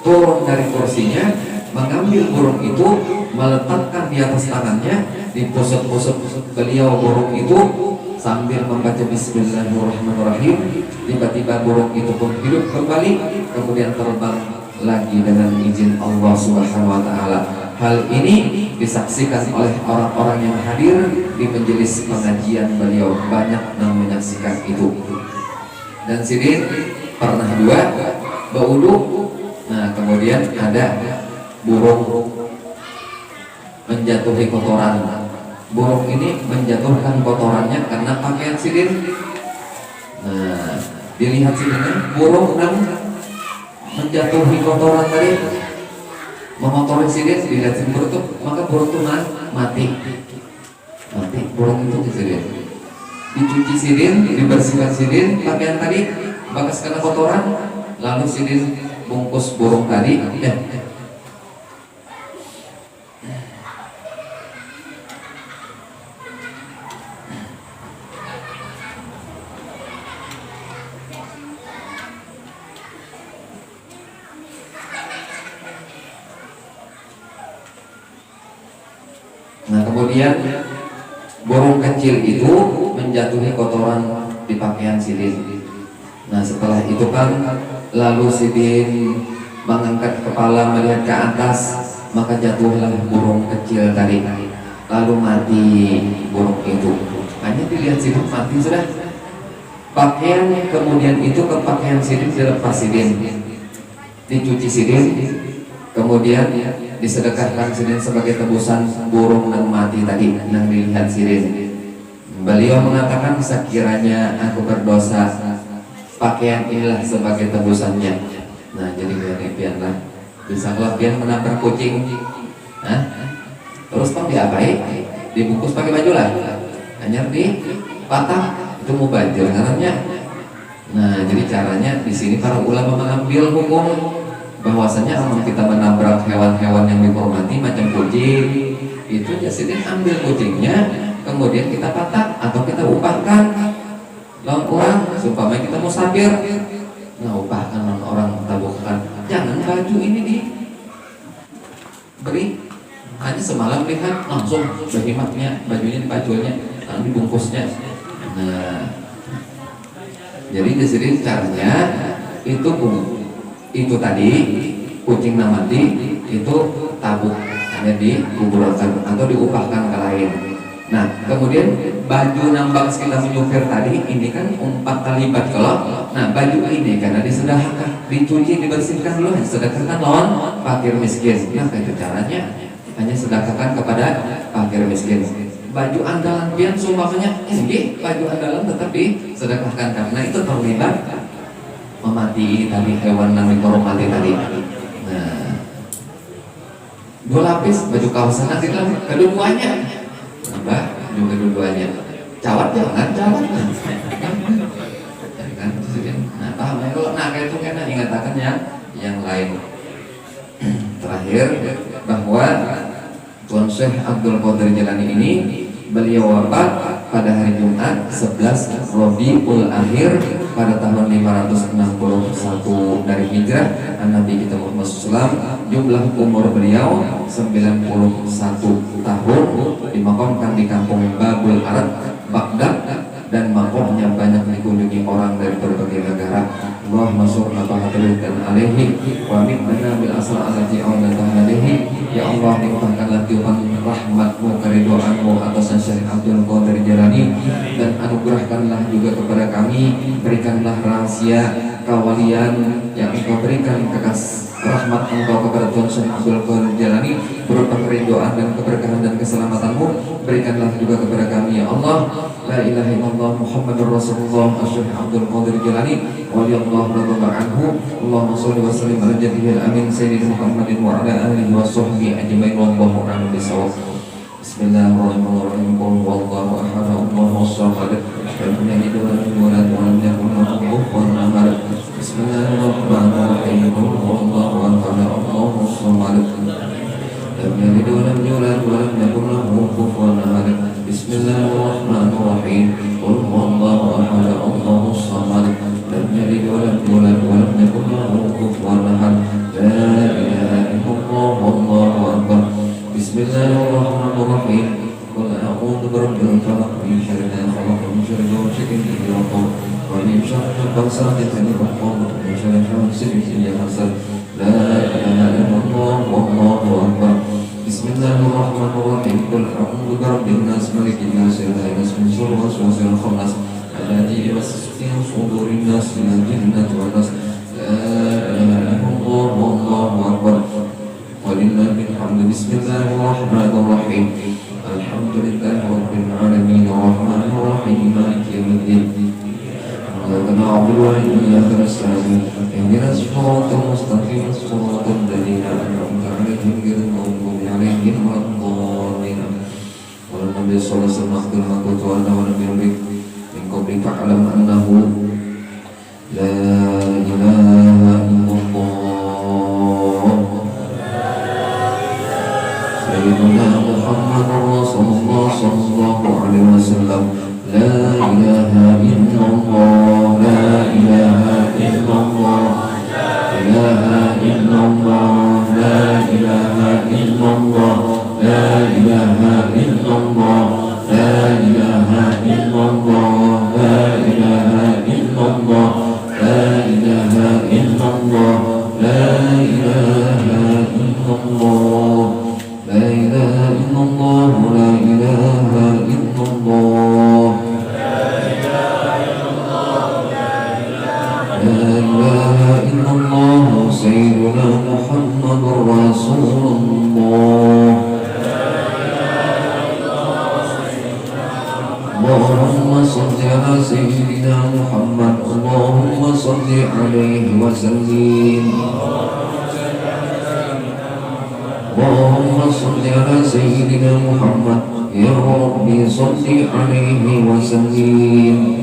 turun dari kursinya, mengambil burung itu, meletakkan di atas tangannya, di pusat-pusat beliau burung itu sambil membaca Bismillahirrahmanirrahim. Tiba-tiba burung itu pun hidup kembali, kemudian terbang lagi dengan izin Allah Subhanahu wa taala. Hal ini disaksikan oleh orang-orang yang hadir di majelis pengajian beliau, banyak yang menyaksikan itu. Dan Sidin pernah juga berwudu. Nah, kemudian ada burung menjatuhi kotoran. Burung ini menjatuhkan kotorannya karena pakaian Sidin. Nah, dilihat Sidin, burung yang menjatuhi kotoran tadi, memotori Sidin, dilihat Sidin burung itu, maka burung itu mati. Burung itu Sidin. Dicuci Sidin, dibersihkan Sidin, pakaian tadi bekas kena kotoran, lalu Sidin bungkus burung tadi. Nah, kemudian burung kecil itu menjatuhi kotoran di pakaian Sidin. Nah, setelah itu kan lalu Sidin mengangkat kepala melihat ke atas, maka jatuhlah burung kecil tadi, lalu mati burung itu. Hanya dilihat Sidin mati sudah. Pakaian kemudian itu ke pakaian Sidin dilepas Sidin, dicuci Sidin, kemudian disedekahkan Sidin sebagai tebusan burung yang mati tadi yang dilihat Sidin. Beliau mengatakan, sekiranya aku berdosa, pakaian inilah sebagai tebusannya. Nah, jadi pian lah, bisa kalau pian menabrak kucing, terus kan diapain? Dibungkus pakai baju lah, hanya patah itu mau banjir katanya. Nah, jadi caranya di sini para ulama mengambil hukum bahwasanya kalau kita menabrak hewan-hewan yang dihormati macam kucing, itu Sidin ambil kucingnya, kemudian kita patah atau kita upahkan lawan orang, supaya kita mau musafir. Nah, upahkan lawan orang, tabukkan. Jangan baju ini diberi, hanya semalam lihat langsung bagimatnya, bajunya dipaculnya, lalu dibungkusnya. Nah, jadi di sini caranya itu tadi kucing mati itu tabuk, hanya dikuburkan atau diupahkan ke lain. Nah, kemudian baju nambang kita menyupir tadi ini kan 4 kali lipat kalau. Nah, baju ini karena disedekahkan, dicuci, dibersihkan dulu, disedekahkan lawan fakir miskin. Nah, itu caranya, hanya sedekahkan kepada fakir miskin. Baju andalan pian sumpahnya ini baju andalan tetap disedekahkan karena itu terlibat memati tadi hewan yang dihormati tadi. Nah, 2 lapis baju kawasan nanti lah kedua-duanya. Nambah juga kedua-duanya. Cawat jangan cawat. Kan nah, paham ya kalau kayak itu kan ingatakan yang lain. Terakhir bahwa Tuan Syekh Abdul Qadir Jilani ini beliau wafat pada hari Jumat 11 Rabiul Akhir pada tahun 561 dari hijrah Nabi kita Muhammad SAW. Jumlah umur beliau 91 tahun, dimakamkan di kampung Babul Arad, Baghdad, dan makomnya banyak dikunjungi orang dari berbagai negara. Allahumma sholli alaihi wa minna bil asra allati awdatana alaihi. Ya Allah, limpahkanlah tiupan rahmatmu, keridhoanmu atas Syekh Abdul Qadir Jilani, dan anugerahkanlah juga kepada kami, berikan Syekh Abdul Qadir Jalani, berupa keridoan dan keberkahan dan keselamatanmu berikanlah juga kepada kami ya Allah. La ilaha illallah Muhammadur Rasulullah Syekh Abdul Qadir Jalani waliyallahu radhiyallahu anhu. Allahumma shalli wa sallim ala jadihil amin sayyidina Muhammadin wa ala alihi wa sahbihi ajmain wallahu a'lam bissawab. Bismillahirrahmanirrahim. Qul huwallahu ahad, Allahus samad, lam yalid wa lam yulad wa lam yakul lahu kufuwan ahad. Bismillahirrahmanirrahim. Qul huwallahu ahad, Allahus samad, lam yalid wa lam yulad wa lam yakul lahu kufuwan ahad. Bismillahirrahmanirrahim. Qul huwallahu ahad, Allahus samad, lam yalid wa lam yulad wa lam yakul lahu kufuwan ahad. La ilaha illallah wallahu akbar. Bismillahirrahmanirrahim. Qul a'udzu birabbil falaq, min syarri ma khalaq, min syarri ghasiqin idza waqab, wa min syarri ghasiqin idza waqab, wa min syarri hasidin idza hasad. La ilaha illallah wallahu akbar. Bismillahirrahmanirrahim. Qul a'udzu birabbin nas, malikin nas, ilahin nas, min syarri waswasil khannas, alladzi yuwaswisu fi sudurin nas, minal jinnati wan nas. La ilaha illallah wallahu akbar. Walillahil hamdu. Bismillahirrahmanirrahim. Alhamdulillahi rabbil alamin, arrahmanir rahim, maliki yaumiddin. Iyyaka na'budu wa iyyaka nasta'in. Ihdinas siratal mustaqim, siratal ladzina an'amta 'alaihim ghairil maghdubi 'alaihim waladdallin. Wa nabiy sallallahu alaihi wasallam maqtu wa nabiyyu min qabli fa'lam annahu la ilaha illallah. Sayyidina Muhammadur Rasulullah sallallahu alaihi wasallam. La ilaha illallah, la ilaha illallah, la ilaha illallah, la ilaha illallah, la ilaha illallah, la ilaha illallah, la ilaha illallah, la ilaha illallah, la ilaha illallah. La ilaha illallah, la ilaha illallah, la ilaha illallah, sayyiduna Muhammadur Rasulullah. Allahumma salli ala sayyidina Muhammad, Allahumma salli alaihi wa sallim. Allahumma salli ala sayyidina Muhammad, ya Rabbi salli alaihi wa sallim.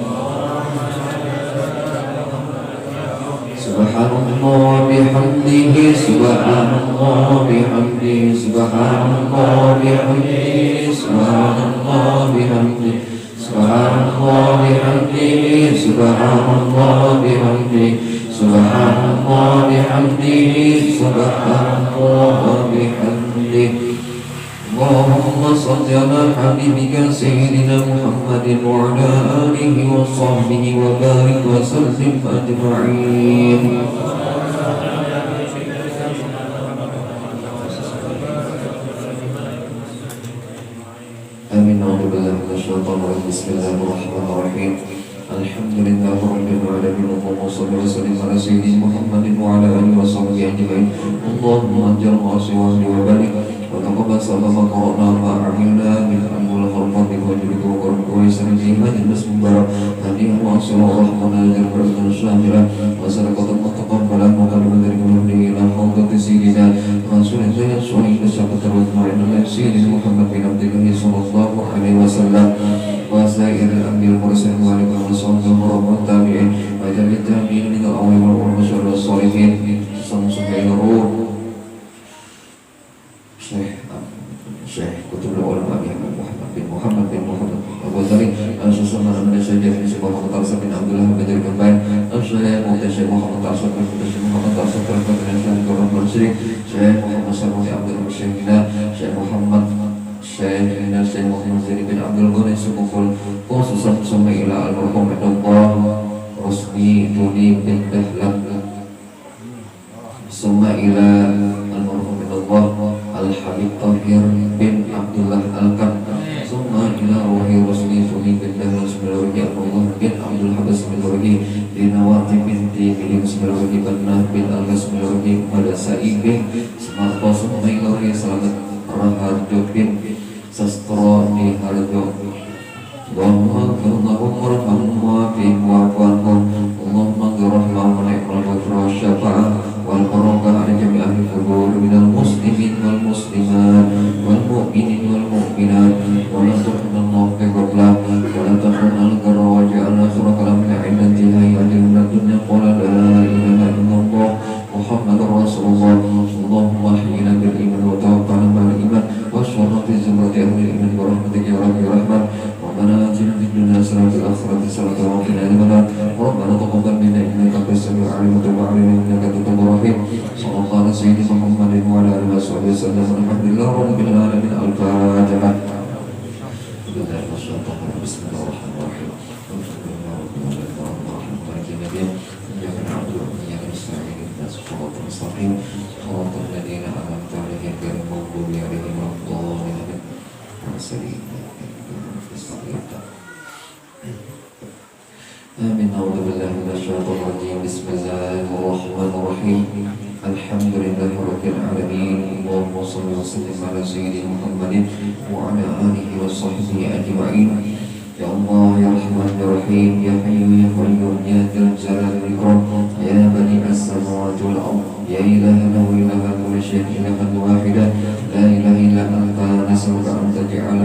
Subhanallah bihamdihi, subhanallah bihamdihi, subhanallah bihamdihi, subhanallah bihamdihi, subhanallah bihamdihi, subhanallah bihamdihi, subhanallah bihamdihi, subhanallah bihamdihi. Allahumma salli ala habibika sayyidina Muhammadin wa ala alihi wa sahbihi wa barik wa sallim ajma'in. Amin. A'udzubillahi minasyaitonir rajim. Bismillahirrahmanirrahim. Alhamdulillahi rabbil alamin. Allahumma shalli wa sallim ala sayyidina Muhammadin wa ala alihi wa sahbihi ajma'in. Allahumma ajil ma'asih wa barik wa taqabbal salama qara'na wa amilna bil amwal kharfati wa jiriku wa qarbu wa isrihi hajil bismillah hadiya wa asira wa rahmana ajil barakatan syamila wa sadaqatan mutaqabbalan wa kalman dari kumudi ila hawdati sayyidina Rasulullah sallallahu alaihi wasallam Muhammad bin Abdullah sallallahu alaihi wasallam wa sayyidil anbiya'i wal mursalin wa alihi wa sahbihi wa tabi'in wa tabi'in tabi'in min al-awwal wal akhir was salihin samsung ruh Syekh Kutubul Ulama Muhammad bin Muhammad Abu Dhari Al-Susama Al-Malaysia Syekh Muhammad Tarsad bin Abdullah Badr Kambain Al-Syekh Muhammad Tarsad bin Muhammad Tarsad bin Syekh Quran Al-Syekh Syekh Muhammad Sarwani Abdul Syekh Syekh Muhammad Zaini bin Abdul Ghani Sukuful khususan sampai ila al-marhum Allah Rusdi Duni bin Dahlan summa ila al-marhum Allah Al-Habib Tahir bin Abdullah Al-Kam summa ila Ruhi Rusdi Duni bin Dahlan Bismillahirrahmanirrahim Allah bin Abdul Habas Bismillahirrahmanirrahim Dinawati binti Bilim Bismillahirrahmanirrahim Bannah bin Al-Ghas Bismillahirrahmanirrahim Pada Sa'ib bin Semarto walhamdulillah rabbil alamin. Al-Fatihah. Bismillahirrahmanirrahim. آمين. أعوذ بالله من الشيطان الرجيم. بسم الله الرحمن الرحيم. الحمد لله رب العالمين. اللهم صل وسلم على سيدنا محمد وعلى آله وصحبه أجمعين. يا الله يا رحمن يا رحيم يا حي يا قيوم يا ذا الجلال والإكرام يا بديع السماوات والأرض يا إلهنا وإله كل شيء إلها واحدا لا إله إلا أنت نسألك أن تجعل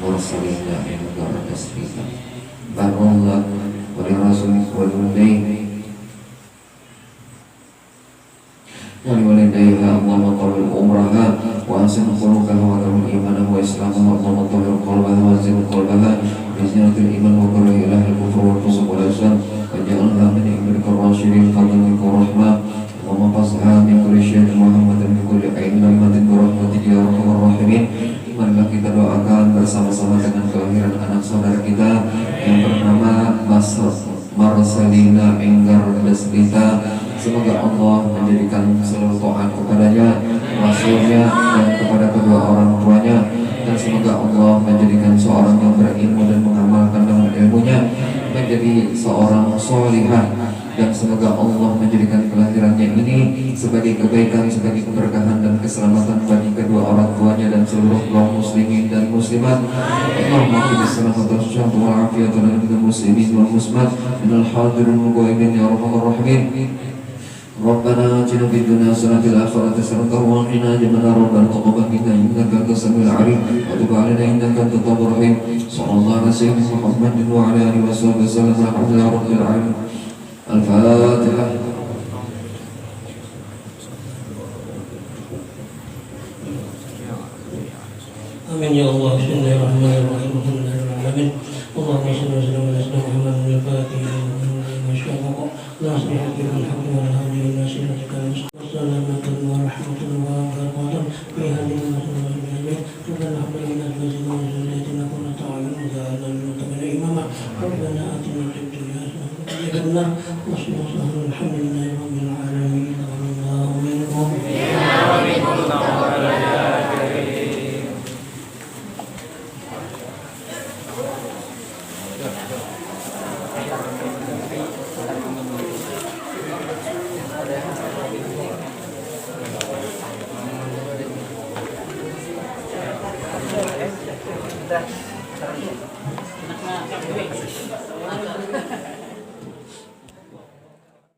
مرسلنا إليك تسليما بارك الله ولرسولك والوالدين ولوالديها اللهم طول عمرها وأحسن خلقها وكرم إيمانها وإسلامها اللهم طهر قلبها وزن قلبها بزينة الإيمان وكره إله الكفر والفسوق والعصيان واجعلها من عبادك الراشدين فضلك ورحمة اللهم احفظها من كل شيء محمد من كل عين لمة برحمتك يا أرحم الراحمين. Marilah kita doakan bersama-sama dengan kelahiran anak saudara kita yang bernama Marcelina Enggar Deslita. Semoga Allah menjadikan seluruh taat kepadanya, Rasulnya, dan kepada kedua orang tuanya. Dan semoga Allah menjadikan seorang yang berilmu dan mengamalkan dengan ilmunya menjadi seorang solihah. Dan semoga Allah menjadikan kelahirannya ini sebagai kebaikan, sebagai keberkahan dan keselamatan bagi kedua orang tuanya dan seluruh kaum muslimin dan muslimat. Allahumma qina salamata syahdu wa afiyatan lil muslimin wal muslimat minal hadirin wal ghaibin ya arhamar rahimin. Rabbana atina fid dunya hasanatan wa fil akhirati hasanatan wa qina adzabannar. Rabbana taqabbal minna innaka antas samiul alim wa tub 'alaina innaka antat tawwabur rahim. Sallallahu alaihi wa sallam Muhammadin wa ala alihi wa sahbihi wasallam. Alhamdulillahi rabbil alamin. Al-Fatihah. Amin ya Allah. Bismillahirrahmanirrahim. Alhamdulillahirrahmanirrahim. Allahumma salli wa sallim ala sayyidina Muhammadin al-Fatihah wa syafaqah la asbihat bil hamdi wal hadi ila siratika al-mustaqim wa rahmatan wa barakatuh fi hadhihi al-majlis. Rabbana hab lana min azwajina wa dhurriyyatina qurrata a'yun waj'alna lil muttaqina imama. Rabbana atina fid dunya hasanatan wa qina adhaban nar. Alhamdulillahi rabbil alamin. Allahu minkum. Enak na.